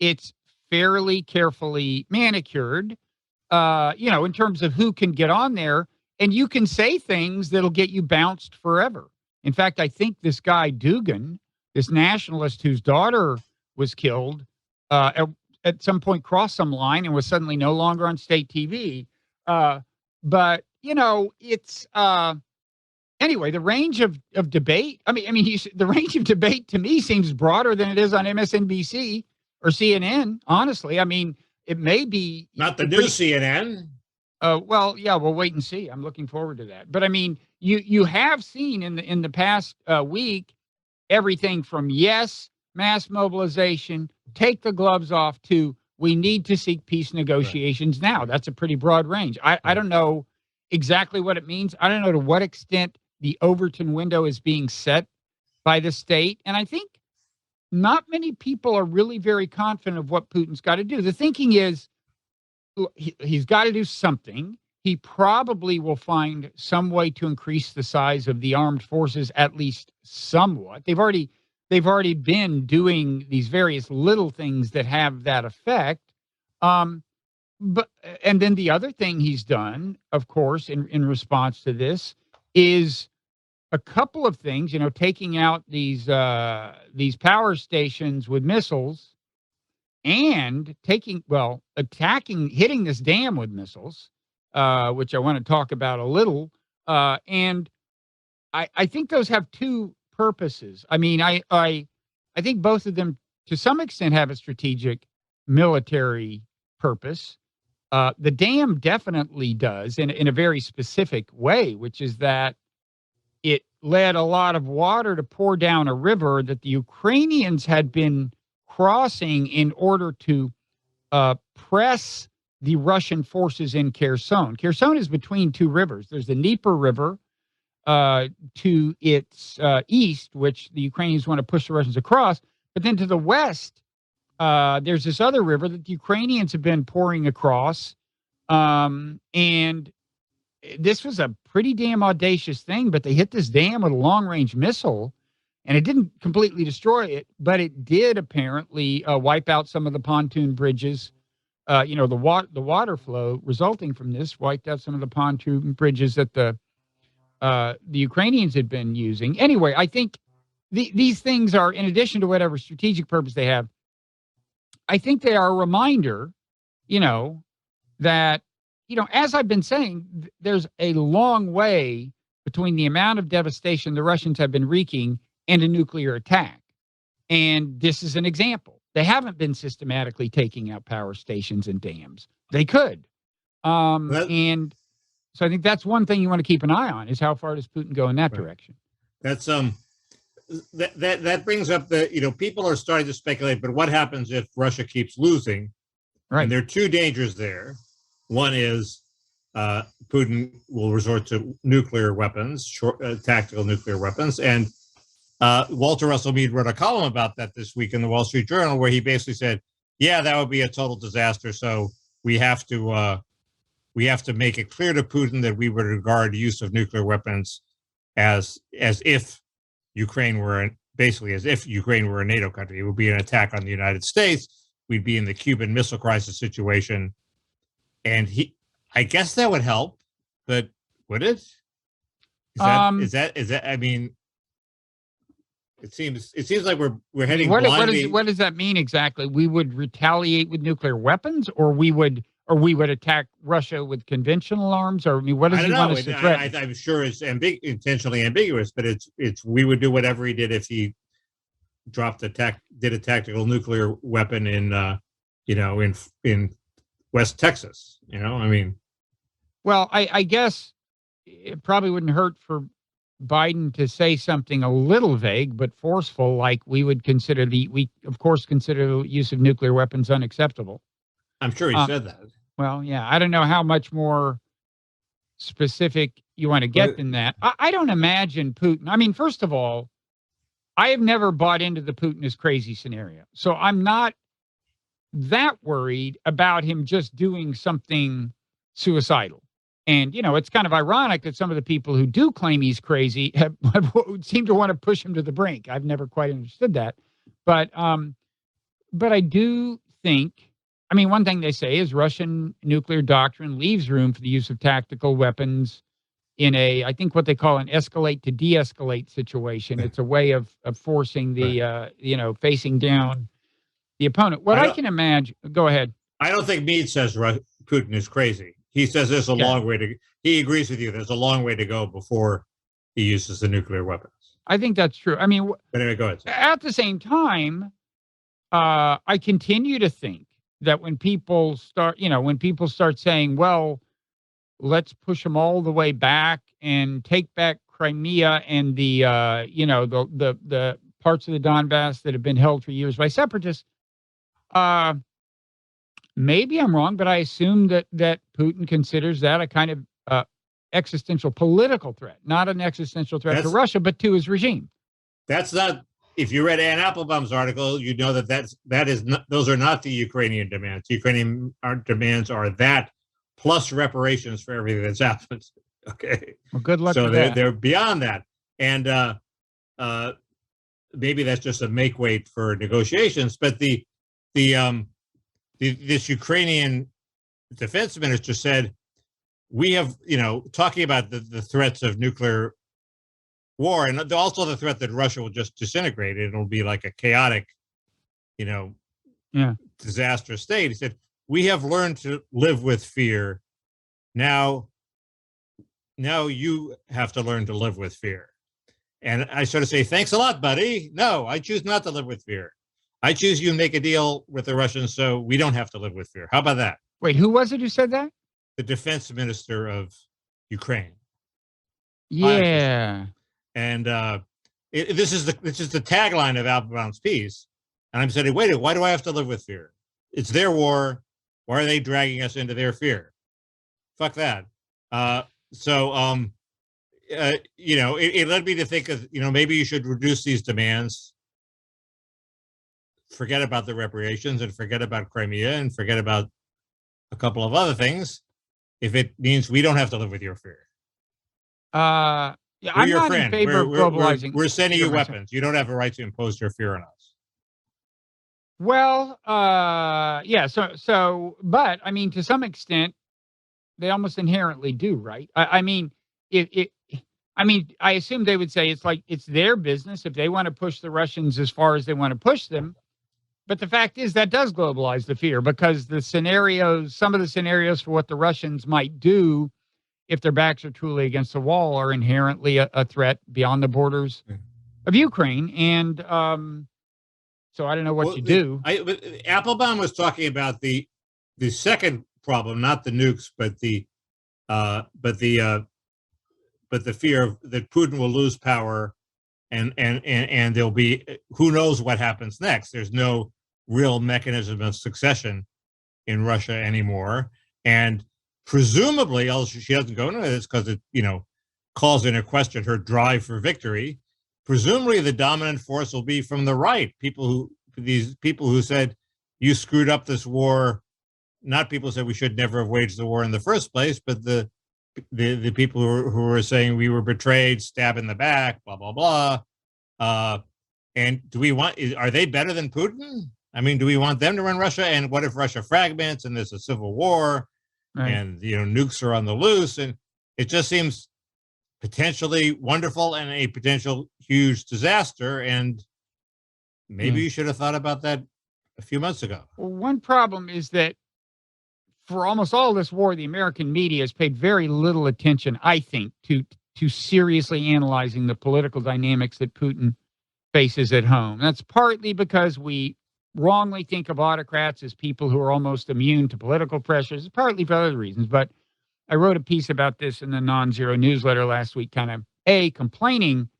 It's fairly carefully manicured, in terms of who can get on there, and you can say things that'll get you bounced forever. In fact, I think this guy Dugan, this nationalist whose daughter was killed, at some point crossed some line and was suddenly no longer on state TV. But it's anyway, the range of debate. The range of debate to me seems broader than it is on MSNBC or CNN. Honestly, it may be not the new CNN. Well, yeah, we'll wait and see. I'm looking forward to that. But you have seen in the past week everything from yes, mass mobilization, take the gloves off, to we need to seek peace negotiations now. That's a pretty broad range. I don't know exactly what it means. I don't know to what extent the Overton window is being set by the state. And I think not many people are really very confident of what Putin's got to do. The thinking is he's got to do something. He probably will find some way to increase the size of the armed forces, at least somewhat. They've already been doing these various little things that have that effect. And then the other thing he's done, of course, in response to this, is a couple of things. Taking out these power stations with missiles, and hitting this dam with missiles, which I want to talk about a little. And I think those have two purposes. I think both of them, to some extent, have a strategic military purpose. The dam definitely does in a very specific way, which is that it led a lot of water to pour down a river that the Ukrainians had been crossing in order to press the Russian forces in Kherson. Kherson is between two rivers. There's the Dnieper River to its east, which the Ukrainians want to push the Russians across. But then to the west, there's this other river that the Ukrainians have been pouring across. And this was a pretty damn audacious thing, but they hit this dam with a long-range missile, and it didn't completely destroy it, but it did apparently wipe out some of the pontoon bridges. The water flow resulting from this wiped out some of the pontoon bridges that the Ukrainians had been using. Anyway, I think these things are, in addition to whatever strategic purpose they have, I think they are a reminder, that, as I've been saying, there's a long way between the amount of devastation the Russians have been wreaking and a nuclear attack. And this is an example. They haven't been systematically taking out power stations and dams. They could. And so I think that's one thing you want to keep an eye on, is how far does Putin go in that direction? That's that brings up the, people are starting to speculate, but what happens if Russia keeps losing? Right. And there are two dangers there. One is Putin will resort to nuclear weapons, tactical nuclear weapons. And Walter Russell Mead wrote a column about that this week in the Wall Street Journal, where he basically said, yeah, that would be a total disaster. So we have to make it clear to Putin that we would regard use of nuclear weapons as if Ukraine were basically as if Ukraine were a NATO country. It would be an attack on the United States. We'd be in the Cuban Missile Crisis situation. And I guess that would help, but would it? Is that? I mean, it seems like we're heading blindly. What does that mean exactly? We would retaliate with nuclear weapons, or we would attack Russia with conventional arms, or I mean, what does he want us to threaten? I'm sure it's intentionally ambiguous, but it's we would do whatever he did if he did a tactical nuclear weapon in West Texas. I mean, well, I guess it probably wouldn't hurt for Biden to say something a little vague but forceful, like we of course consider the use of nuclear weapons unacceptable. I'm sure he said that. Well, yeah, I don't know how much more specific you want to get than that. I don't imagine Putin. I mean, first of all, I have never bought into the Putin is crazy scenario. So I'm not that worried about him just doing something suicidal. And, it's kind of ironic that some of the people who do claim he's crazy seem to want to push him to the brink. I've never quite understood that. But I do think, I mean, one thing they say is Russian nuclear doctrine leaves room for the use of tactical weapons in I think what they call an escalate to de-escalate situation. It's a way of forcing the, facing down the opponent. What I can imagine, go ahead. I don't think Mead says Putin is crazy. He says there's a long way to, he agrees with you. There's a long way to go before he uses the nuclear weapons. I think that's true. I mean, but anyway, go ahead. At the same time, I continue to think that when people start saying, well, let's push them all the way back and take back Crimea and the parts of the Donbass that have been held for years by separatists, maybe I'm wrong, but I assume that Putin considers that a kind of existential political threat, not an existential threat to Russia, but to his regime. That's not. If you read Ann Applebaum's article, you know those are not the Ukrainian demands. The Ukrainian demands are that plus reparations for everything that's happened. Okay. Well, good luck. So they're beyond that, and maybe that's just a make weight for negotiations. But this Ukrainian defense minister said, we have, talking about the threats of nuclear war and also the threat that Russia will just disintegrate. It'll be like a chaotic, disastrous state. He said, we have learned to live with fear. Now you have to learn to live with fear. And I sort of say, thanks a lot, buddy. No, I choose not to live with fear. I choose you make a deal with the Russians so we don't have to live with fear. How about that? Wait, who was it who said that? The defense minister of Ukraine. Yeah. And this is the tagline of Applebaum's piece. And I'm saying, wait, why do I have to live with fear? It's their war. Why are they dragging us into their fear? Fuck that. It led me to think of, maybe you should reduce these demands. Forget about the reparations and forget about Crimea and forget about a couple of other things if it means we don't have to live with your fear. I'm your not friend. in favor of globalizing. We're sending you weapons. You don't have a right to impose your fear on us. Well, yeah. But I mean, to some extent, they almost inherently do, right? I mean, I assume they would say it's their business if they want to push the Russians as far as they want to push them. But the fact is that does globalize the fear, because some of the scenarios for what the Russians might do if their backs are truly against the wall, are inherently a threat beyond the borders of Ukraine. And so I don't know what you do. Applebaum was talking about the second problem, not the nukes, but the fear of that Putin will lose power, and there'll be, who knows what happens next. There's no real mechanism of succession in Russia anymore, and presumably, she doesn't go into this because it calls into question her drive for victory. Presumably, the dominant force will be from the right, these people who said you screwed up this war. Not people who said we should never have waged the war in the first place, but the people who were saying we were betrayed, stab in the back, blah blah blah. And are they better than Putin? I mean, do we want them to run Russia? And what if Russia fragments and there's a civil war, right, and nukes are on the loose? And it just seems potentially wonderful and a potential huge disaster. And maybe you should have thought about that a few months ago. Well, one problem is that for almost all this war, the American media has paid very little attention, I think, to seriously analyzing the political dynamics that Putin faces at home. That's partly because we wrongly think of autocrats as people who are almost immune to political pressures. It's partly for other reasons, but I wrote a piece about this in the Nonzero newsletter last week, kind of complaining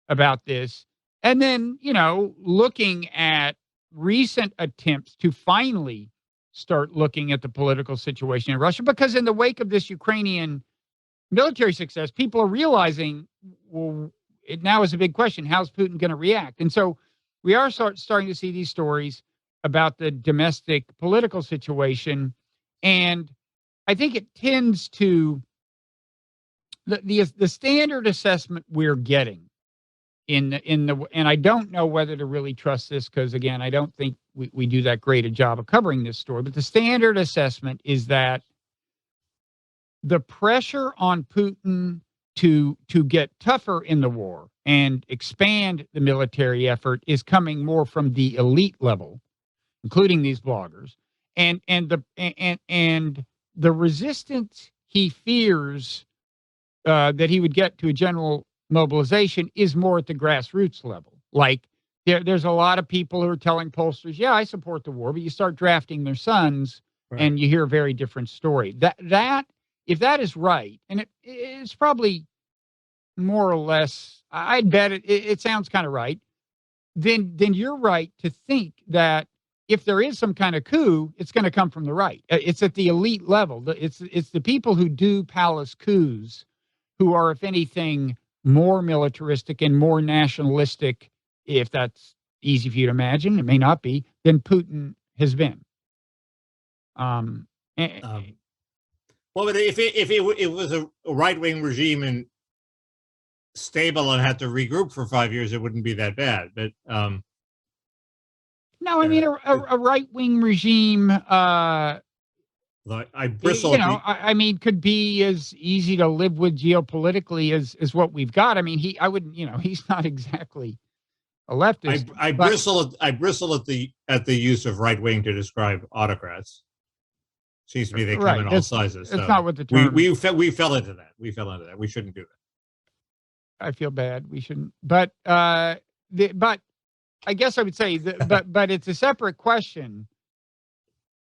about this, and then looking at recent attempts to finally start looking at the political situation in Russia, because in the wake of this Ukrainian military success, people are realizing, well, it now is a big question. How's Putin going to react? And so we are starting to see these stories about the domestic political situation. And I think it tends to, the standard assessment we're getting and I don't know whether to really trust this, because again, I don't think we do that great a job of covering this story, but the standard assessment is that the pressure on Putin to get tougher in the war and expand the military effort is coming more from the elite level, including these bloggers, and the resistance he fears that he would get to a general mobilization is more at the grassroots level. Like there's a lot of people who are telling pollsters, yeah, I support the war, but you start drafting their sons, right, and you hear a very different story. That if that is right, and it's probably more or less, I'd bet it sounds kind of right, then you're right to think that if there is some kind of coup, it's going to come from the right. It's at the elite level. It's the people who do palace coups who are, if anything, more militaristic and more nationalistic, if that's easy for you to imagine, it may not be, than Putin has been. Well, but if it was a right-wing regime and stable and had to regroup for 5 years, it wouldn't be that bad. But no, I mean a right-wing regime. I bristle. I mean, could be as easy to live with geopolitically as what we've got. I mean, he's not exactly a leftist. I bristle at the use of right-wing to describe autocrats. Seems to me they come in all sizes. It's not what the term. We fell into that. We shouldn't do that. I feel bad. We shouldn't. But I guess I would say but it's a separate question.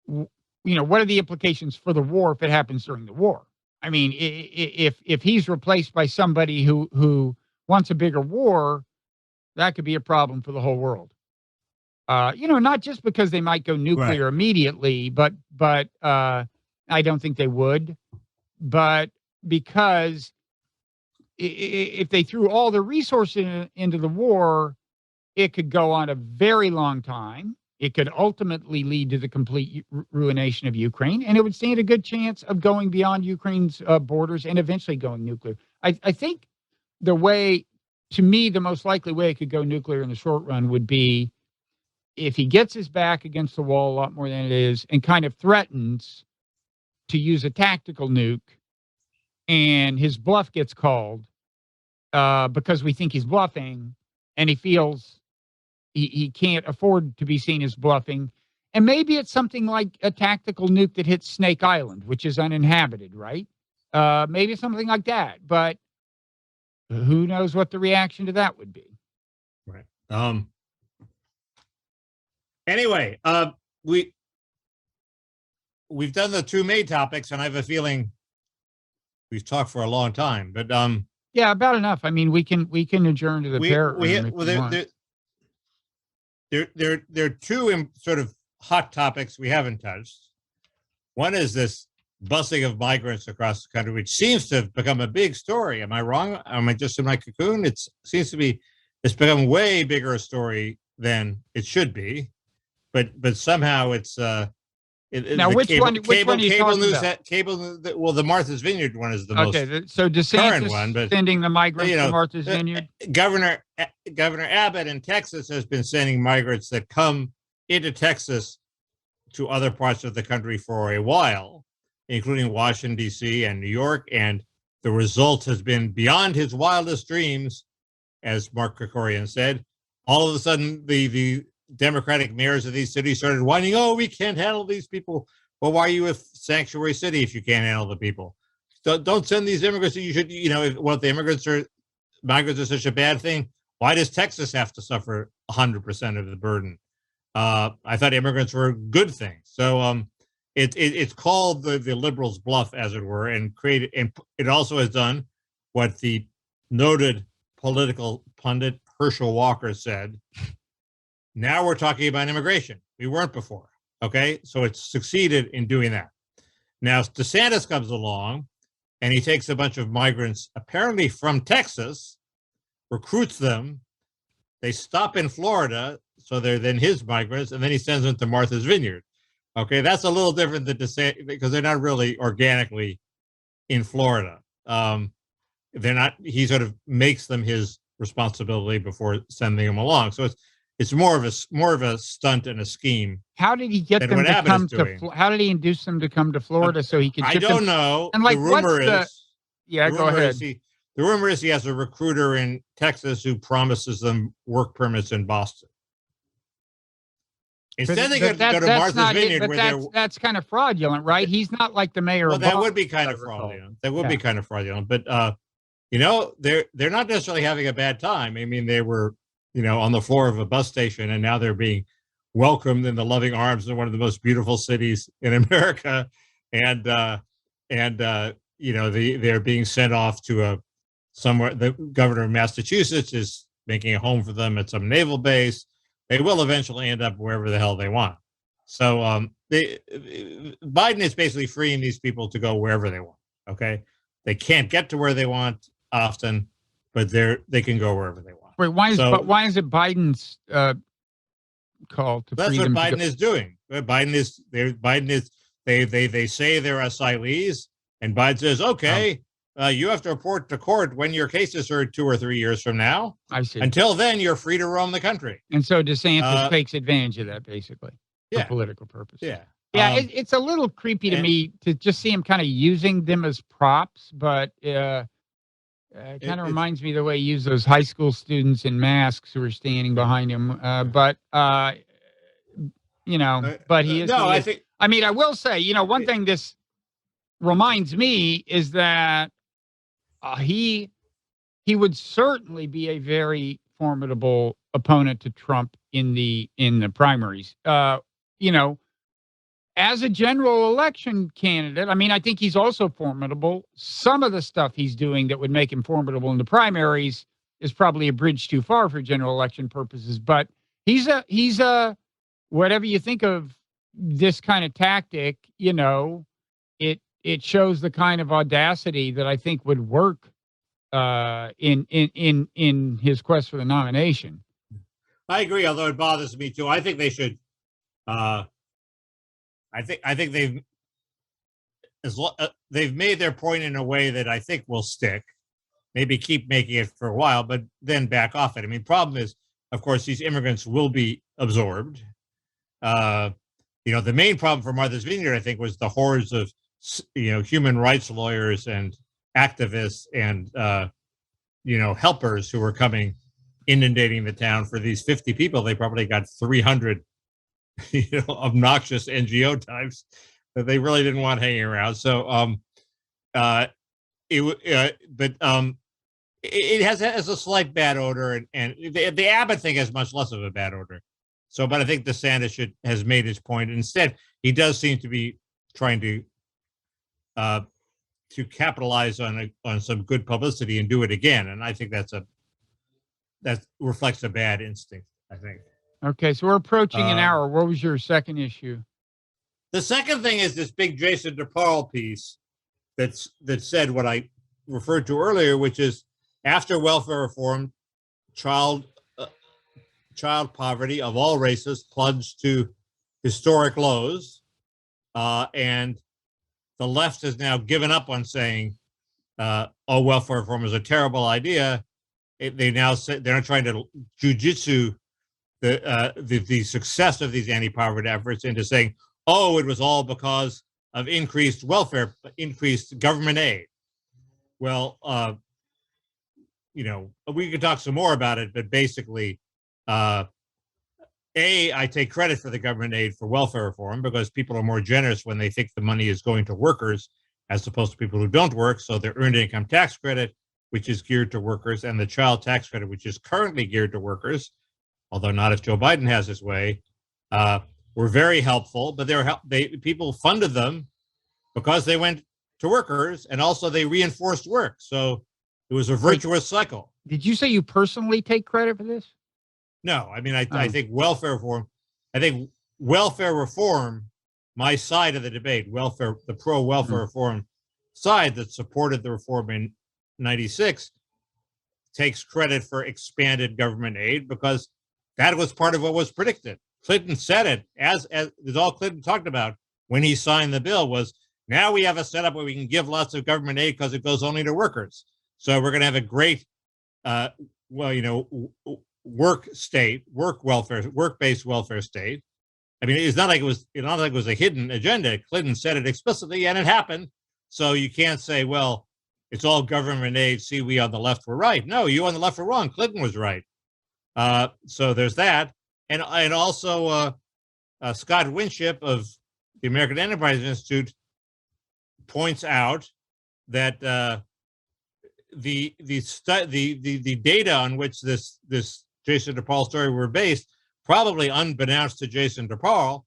What are the implications for the war if it happens during the war? I mean, if he's replaced by somebody who wants a bigger war, that could be a problem for the whole world. Not just because they might go nuclear immediately, but I don't think they would, but because if they threw all their resources into the war, it could go on a very long time. It could ultimately lead to the complete ruination of Ukraine, and it would stand a good chance of going beyond Ukraine's borders and eventually going nuclear. I think the most likely way it could go nuclear in the short run would be if he gets his back against the wall a lot more than it is and kind of threatens to use a tactical nuke, and his bluff gets called because we think he's bluffing, and he feels he can't afford to be seen as bluffing. And maybe it's something like a tactical nuke that hits Snake Island, which is uninhabited, right? maybe something like that. But who knows what the reaction to that would be? Right. Anyway, we've done the two main topics, and I have a feeling we've talked for a long time. But yeah, about enough. I mean, we can adjourn to the Parrot room if you want. There are two sort of hot topics we haven't touched. One is this busing of migrants across the country, which seems to have become a big story. Am I wrong? Am I just in my cocoon? It seems to be. It's become way bigger a story than it should be, but somehow it's. Now, which one are you talking about? Well, the Martha's Vineyard one is the most so DeSantis current one, but sending the migrants to Martha's Vineyard. Governor Abbott in Texas has been sending migrants that come into Texas to other parts of the country for a while, including Washington, D.C. and New York, and the result has been beyond his wildest dreams, as Mark Krikorian said. All of a sudden, the Democratic mayors of these cities started whining, "Oh, we can't handle these people." Well, why are you a sanctuary city if you can't handle the people? Don't send these immigrants. You should, if the migrants are such a bad thing, why does Texas have to suffer 100% of the burden? I thought immigrants were a good thing. So it's called the liberals' bluff, as it were, and it also has done what the noted political pundit Herschel Walker said. Now we're talking about immigration. We weren't before. Okay. So it's succeeded in doing that. Now DeSantis comes along and he takes a bunch of migrants, apparently from Texas, recruits them. They stop in Florida. So they're then his migrants, and then he sends them to Martha's Vineyard. Okay. That's a little different than DeSantis because they're not really organically in Florida. They're not, he sort of makes them his responsibility before sending them along. So it's more of a stunt and a scheme. How did he get them to come to? How did he induce them to come to Florida so he could? I don't know. And like, the rumor is, go ahead. The rumor is he has a recruiter in Texas who promises them work permits in Boston. Instead, they go to Martha's Vineyard. That's kind of fraudulent, right? He's not like the mayor. Well, that would be kind of fraudulent. That would be kind of fraudulent. But they're not necessarily having a bad time. I mean, they were, on the floor of a bus station, and now they're being welcomed in the loving arms of one of the most beautiful cities in America. And they're being sent off to somewhere. The governor of Massachusetts is making a home for them at some naval base. They will eventually end up wherever the hell they want. So Biden is basically freeing these people to go wherever they want. Okay. They can't get to where they want often, but they can go wherever they want. Wait, why is it Biden's call to? That's what Biden is doing. Biden is they say they're asylees, and Biden says, okay, you have to report to court when your case is heard 2 or 3 years from now. I see. Until then, you're free to roam the country. And so DeSantis takes advantage of that, basically, for political purposes. Yeah. Yeah, it's a little creepy to me to just see him kind of using them as props, but it kind of reminds me of the way he used those high school students in masks who were standing behind him. But he is. No, I think. I mean, I will say, one thing this reminds me is that he would certainly be a very formidable opponent to Trump in the primaries. As a general election candidate, I mean, I think he's also formidable. Some of the stuff he's doing that would make him formidable in the primaries is probably a bridge too far for general election purposes. But he's a whatever you think of this kind of tactic, it shows the kind of audacity that I think would work in his quest for the nomination. I agree, although it bothers me too. I think they should. I think they've made their point in a way that I think will stick. Maybe keep making it for a while, but then back off it. I mean, problem is, of course, these immigrants will be absorbed. The main problem for Martha's Vineyard, I think, was the hordes of human rights lawyers and activists and helpers who were coming, inundating the town. For these 50 people, they probably got 300 obnoxious NGO types that they really didn't want hanging around. So it has a slight bad odor, and the Abbott thing has much less of a bad odor. So, but I think DeSantis has made his point. Instead, he does seem to be trying to capitalize on some good publicity and do it again. And I think that reflects a bad instinct, I think. Okay, so we're approaching an hour. What was your second issue? The second thing is this big Jason DePaul piece that said what I referred to earlier, which is after welfare reform, child poverty of all races plunged to historic lows, and the left has now given up on saying, welfare reform is a terrible idea. They now say they're not trying to jujitsu the success of these anti-poverty efforts into saying, it was all because of increased government aid. Well, we could talk some more about it, but basically, I take credit for the government aid for welfare reform because people are more generous when they think the money is going to workers as opposed to people who don't work. So the earned income tax credit, which is geared to workers, and the child tax credit, which is currently geared to workers, although not if Joe Biden has his way, were very helpful. But people funded them because they went to workers, and also they reinforced work. So it was a virtuous cycle. Did you say you personally take credit for this? No, I mean, I think welfare reform, my side of the debate, the pro-welfare reform side that supported the reform in 96, takes credit for expanded government aid because that was part of what was predicted. Clinton said it, as all Clinton talked about when he signed the bill, was now we have a setup where we can give lots of government aid because it goes only to workers. So we're going to have a great, work-based welfare state. I mean, it's not like it was a hidden agenda. Clinton said it explicitly, and it happened. So you can't say, well, it's all government aid. See, we on the left were right. No, you on the left were wrong. Clinton was right. So there's that, and also Scott Winship of the American Enterprise Institute points out that the data on which this Jason DePaul story were based, probably unbeknownst to Jason DePaul,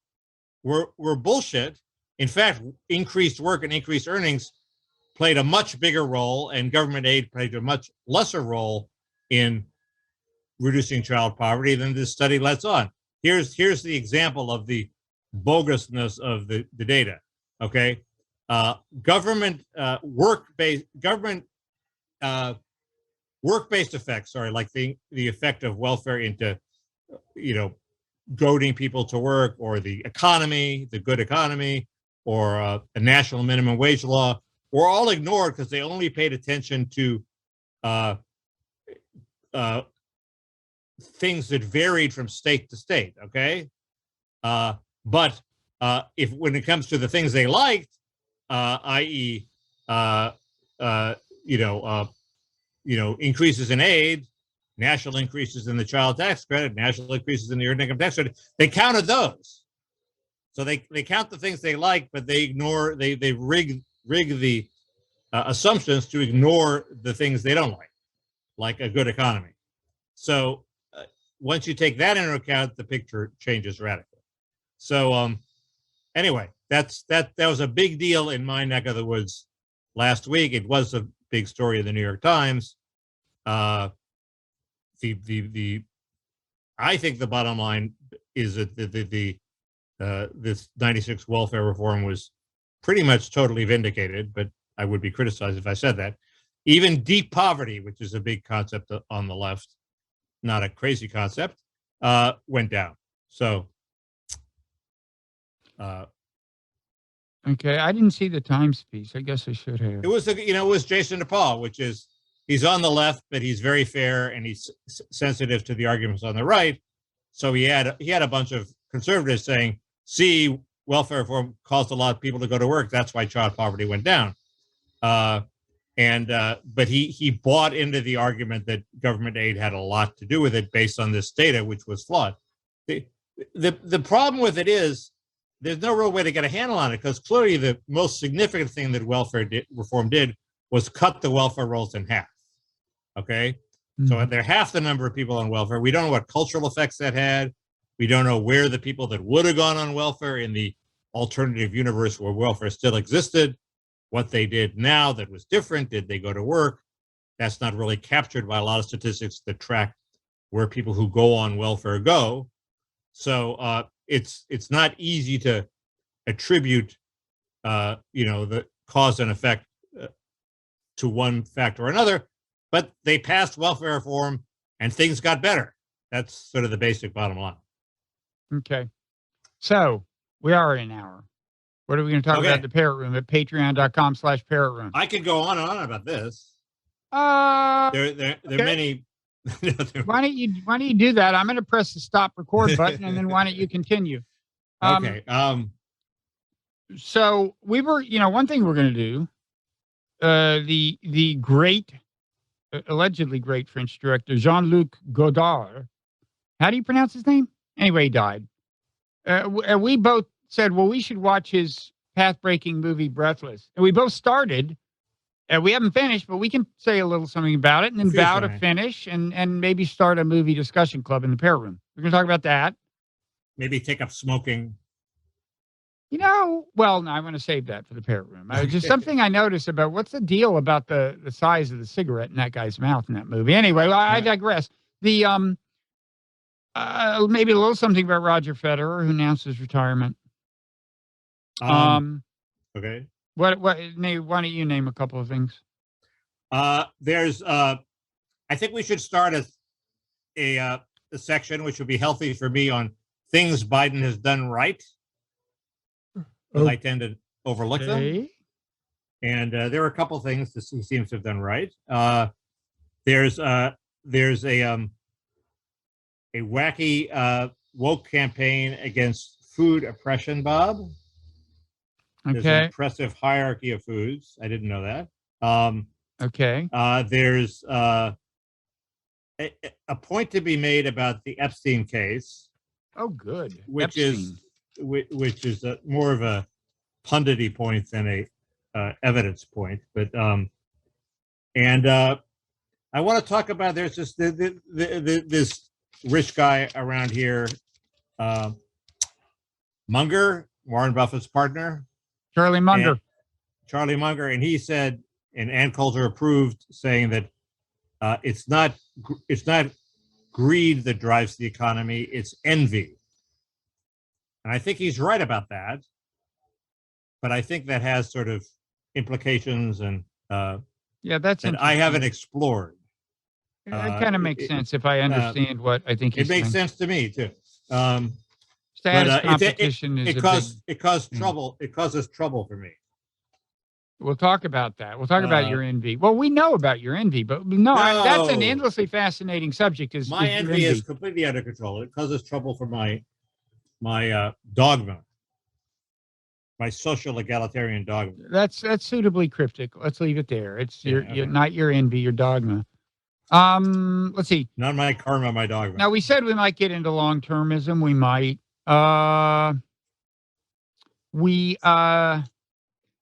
were bullshit. In fact, increased work and increased earnings played a much bigger role, and government aid played a much lesser role in reducing child poverty than this study lets on. Here's the example of the bogusness of the data. Okay, work-based effects, like the effect of welfare into, goading people to work, or the economy, the good economy, or a national minimum wage law, were all ignored because they only paid attention to things that varied from state to state. Okay, but when it comes to the things they liked, i.e., increases in aid, national increases in the child tax credit, national increases in the earned income tax credit, they counted those. So they count the things they like, but they ignore, they rig the assumptions to ignore the things they don't like a good economy. So once you take that into account, the picture changes radically. So anyway, that was a big deal in my neck of the woods last week. It was a big story in the New York Times. I think the bottom line is that this 96 welfare reform was pretty much totally vindicated, but I would be criticized if I said that. Even deep poverty, which is a big concept on the left, not a crazy concept, went down. So, okay, I didn't see the Times piece. I guess I should have. It was Jason DePaul, which is, he's on the left, but he's very fair and he's sensitive to the arguments on the right. So he had a bunch of conservatives saying, see, welfare reform caused a lot of people to go to work. That's why child poverty went down. But he bought into the argument that government aid had a lot to do with it based on this data, which was flawed. The problem with it is there's no real way to get a handle on it, because clearly the most significant thing that welfare reform did was cut the welfare rolls in half. Okay. So they're half the number of people on welfare. We don't know what cultural effects that had. We don't know where the people that would have gone on welfare in the alternative universe where welfare still existed, what they did now that was different. Did they go to work? That's not really captured by a lot of statistics that track where people who go on welfare go. So it's not easy to attribute, the cause and effect to one factor or another. But they passed welfare reform and things got better. That's sort of the basic bottom line. Okay. So we are at an hour. What are we going to talk about in the Parrot Room at patreon.com/Parrot Room? I could go on and on about this. There are many. Why don't you do that? I'm going to press the stop record button, and then why don't you continue? Okay. So we were, one thing we're going to do, the great, allegedly great French director, Jean-Luc Godard. How do you pronounce his name? Anyway, he died. We both said, well, we should watch his path-breaking movie, Breathless. And we both started. We haven't finished, but we can say a little something about it and then vow to finish and maybe start a movie discussion club in the Parrot Room. We're going to talk about that. Maybe take up smoking. Well, no, I'm going to save that for the Parrot Room. Just something I noticed about what's the deal about the size of the cigarette in that guy's mouth in that movie. Anyway, I digress. The maybe a little something about Roger Federer, who announced his retirement. Okay. Why don't you name a couple of things? There's I think we should start a section which would be healthy for me on things Biden has done right. Because I tend to overlook them. And there are a couple things that he seems to have done right. There's a wacky woke campaign against food oppression, Bob. There's an impressive hierarchy of foods. I didn't know that. There's a point to be made about the Epstein case. Oh, good. Which is more of a pundit-y point than a evidence point. But I want to talk about there's just this rich guy around here, Munger, Warren Buffett's partner. Charlie Munger, and he said, and Ann Coulter approved, saying that it's not greed that drives the economy, it's envy. And I think he's right about that. But I think that has sort of implications and that's that I haven't explored. That kind of makes sense if I understand what I think he's saying. It makes sense to me too. Status competition it causes trouble. It causes trouble for me. We'll talk about that. We'll talk about your envy. Well, we know about your envy, but no. That's an endlessly fascinating subject. My envy is completely out of control. It causes trouble for my dogma, my social egalitarian dogma. That's suitably cryptic. Let's leave it there. It's not your envy, your dogma. Let's see. Not my karma, my dogma. Now we said we might get into long-termism. We might.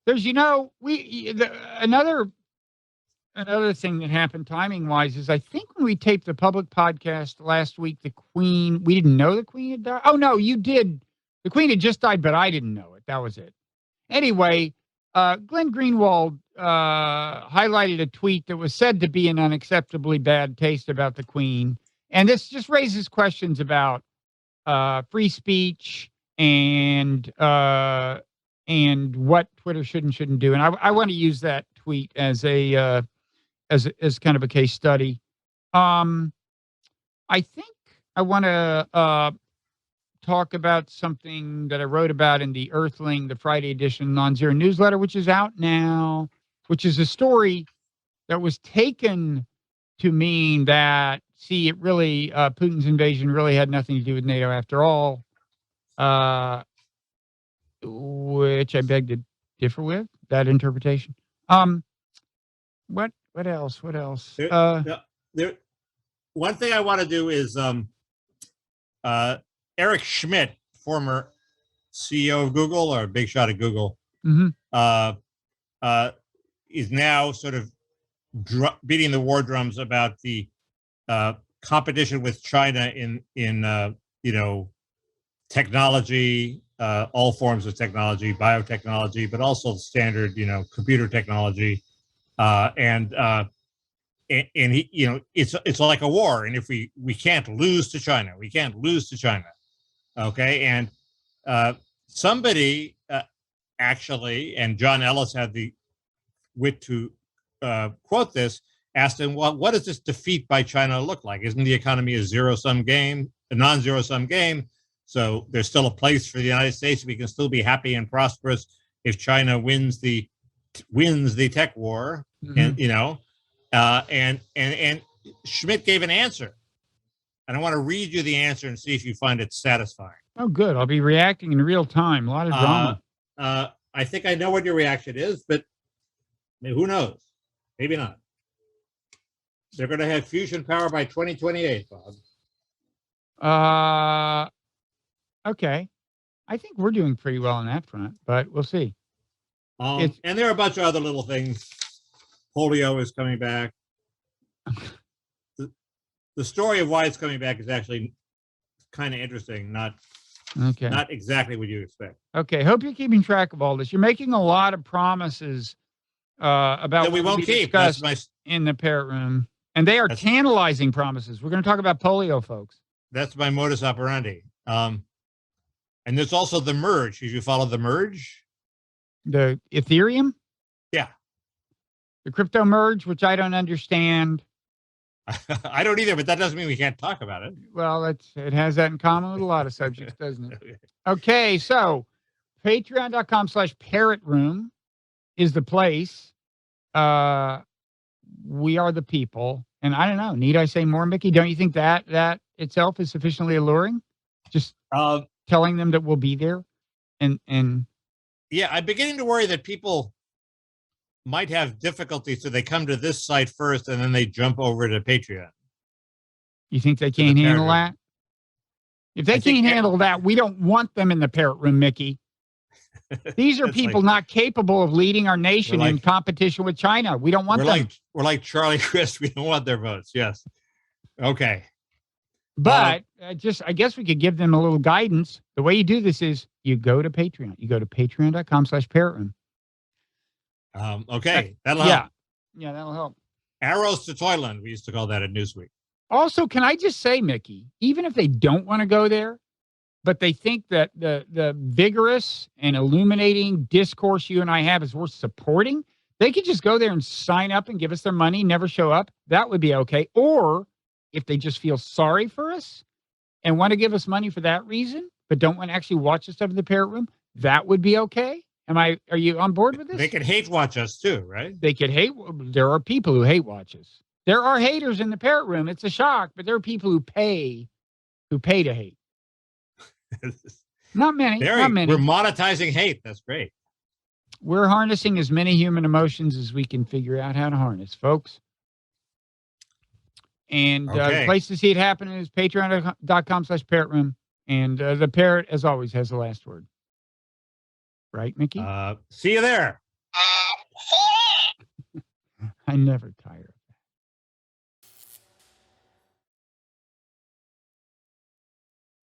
There's another thing that happened timing wise is I think when we taped the public podcast last week, the Queen, we didn't know the Queen had died. Oh no, you did. The Queen had just died, but I didn't know it. That was it. Anyway, Glenn Greenwald highlighted a tweet that was said to be an unacceptably bad taste about the Queen. And this just raises questions about free speech and what Twitter should and shouldn't do. And I want to use that tweet as a as kind of a case study. I think I want to talk about something that I wrote about in the Earthling, the Friday edition Nonzero newsletter, which is out now, which is a story that was taken to mean that, see, it really, Putin's invasion really had nothing to do with NATO after all, which I beg to differ with that interpretation. What else? One thing I want to do is Eric Schmidt, former CEO of Google or big shot at Google. Mm-hmm. is now sort of beating the war drums about the competition with China in technology, all forms of technology, biotechnology, but also standard computer technology, and he, it's like a war, and if we can't lose to China, okay, and somebody actually, and John Ellis had the wit to quote this, asked him, well, what does this defeat by China look like? Isn't the economy a zero-sum game, a non-zero-sum game? So there's still a place for the United States. We can still be happy and prosperous if China wins the tech war. Mm-hmm. And Schmidt gave an answer. And I want to read you the answer and see if you find it satisfying. Oh, good. I'll be reacting in real time. A lot of drama. I think I know what your reaction is, but who knows? Maybe not. They're going to have fusion power by 2028, Bob. Okay. I think we're doing pretty well on that front, but we'll see. And there are a bunch of other little things. Polio is coming back. The story of why it's coming back is actually kind of interesting, not exactly what you expect. Okay. Hope you're keeping track of all this. You're making a lot of promises about that we won't keep. That's in the Parrot room. And they are tantalizing promises. We're going to talk about polio, folks. That's my modus operandi. And there's also the merge. Did you follow the merge? The Ethereum? Yeah. The crypto merge, which I don't understand. I don't either, but that doesn't mean we can't talk about it. Well, it has that in common with a lot of subjects, doesn't it? Okay, so patreon.com/parrot room is the place. We are the people. And I don't know, need I say more, Mickey? Don't you think that itself is sufficiently alluring? Just telling them that we'll be there? And yeah, I'm beginning to worry that people might have difficulty, so they come to this site first and then they jump over to Patreon. You think they can't handle that? If they can't handle that, we don't want them in the Parrot room, Mickey. These are people not capable of leading our nation in competition with China. We don't want them. We're like Charlie Crist. We don't want their votes. Yes. Okay. But I guess we could give them a little guidance. The way you do this is you go to Patreon. You go to patreon.com/parrot room. Okay. That'll help. Yeah, that'll help. Arrows to Toyland. We used to call that at Newsweek. Also, can I just say, Mickey, even if they don't want to go there, but they think that the vigorous and illuminating discourse you and I have is worth supporting, they could just go there and sign up and give us their money, never show up. That would be okay. Or if they just feel sorry for us and want to give us money for that reason, but don't want to actually watch the stuff in the Parrot room, that would be okay. Are you on board with this? They could hate watch us too, right? They could hate. There are people who hate watch us. There are haters in the Parrot room. It's a shock, but there are people who pay to hate. Not many. Not many. We're monetizing hate. That's great. We're harnessing as many human emotions as we can figure out how to harness, folks. And the place to see it happen is patreon.com/parrot room. And the Parrot, as always, has the last word. Right, Mickey? See you there. I never tire.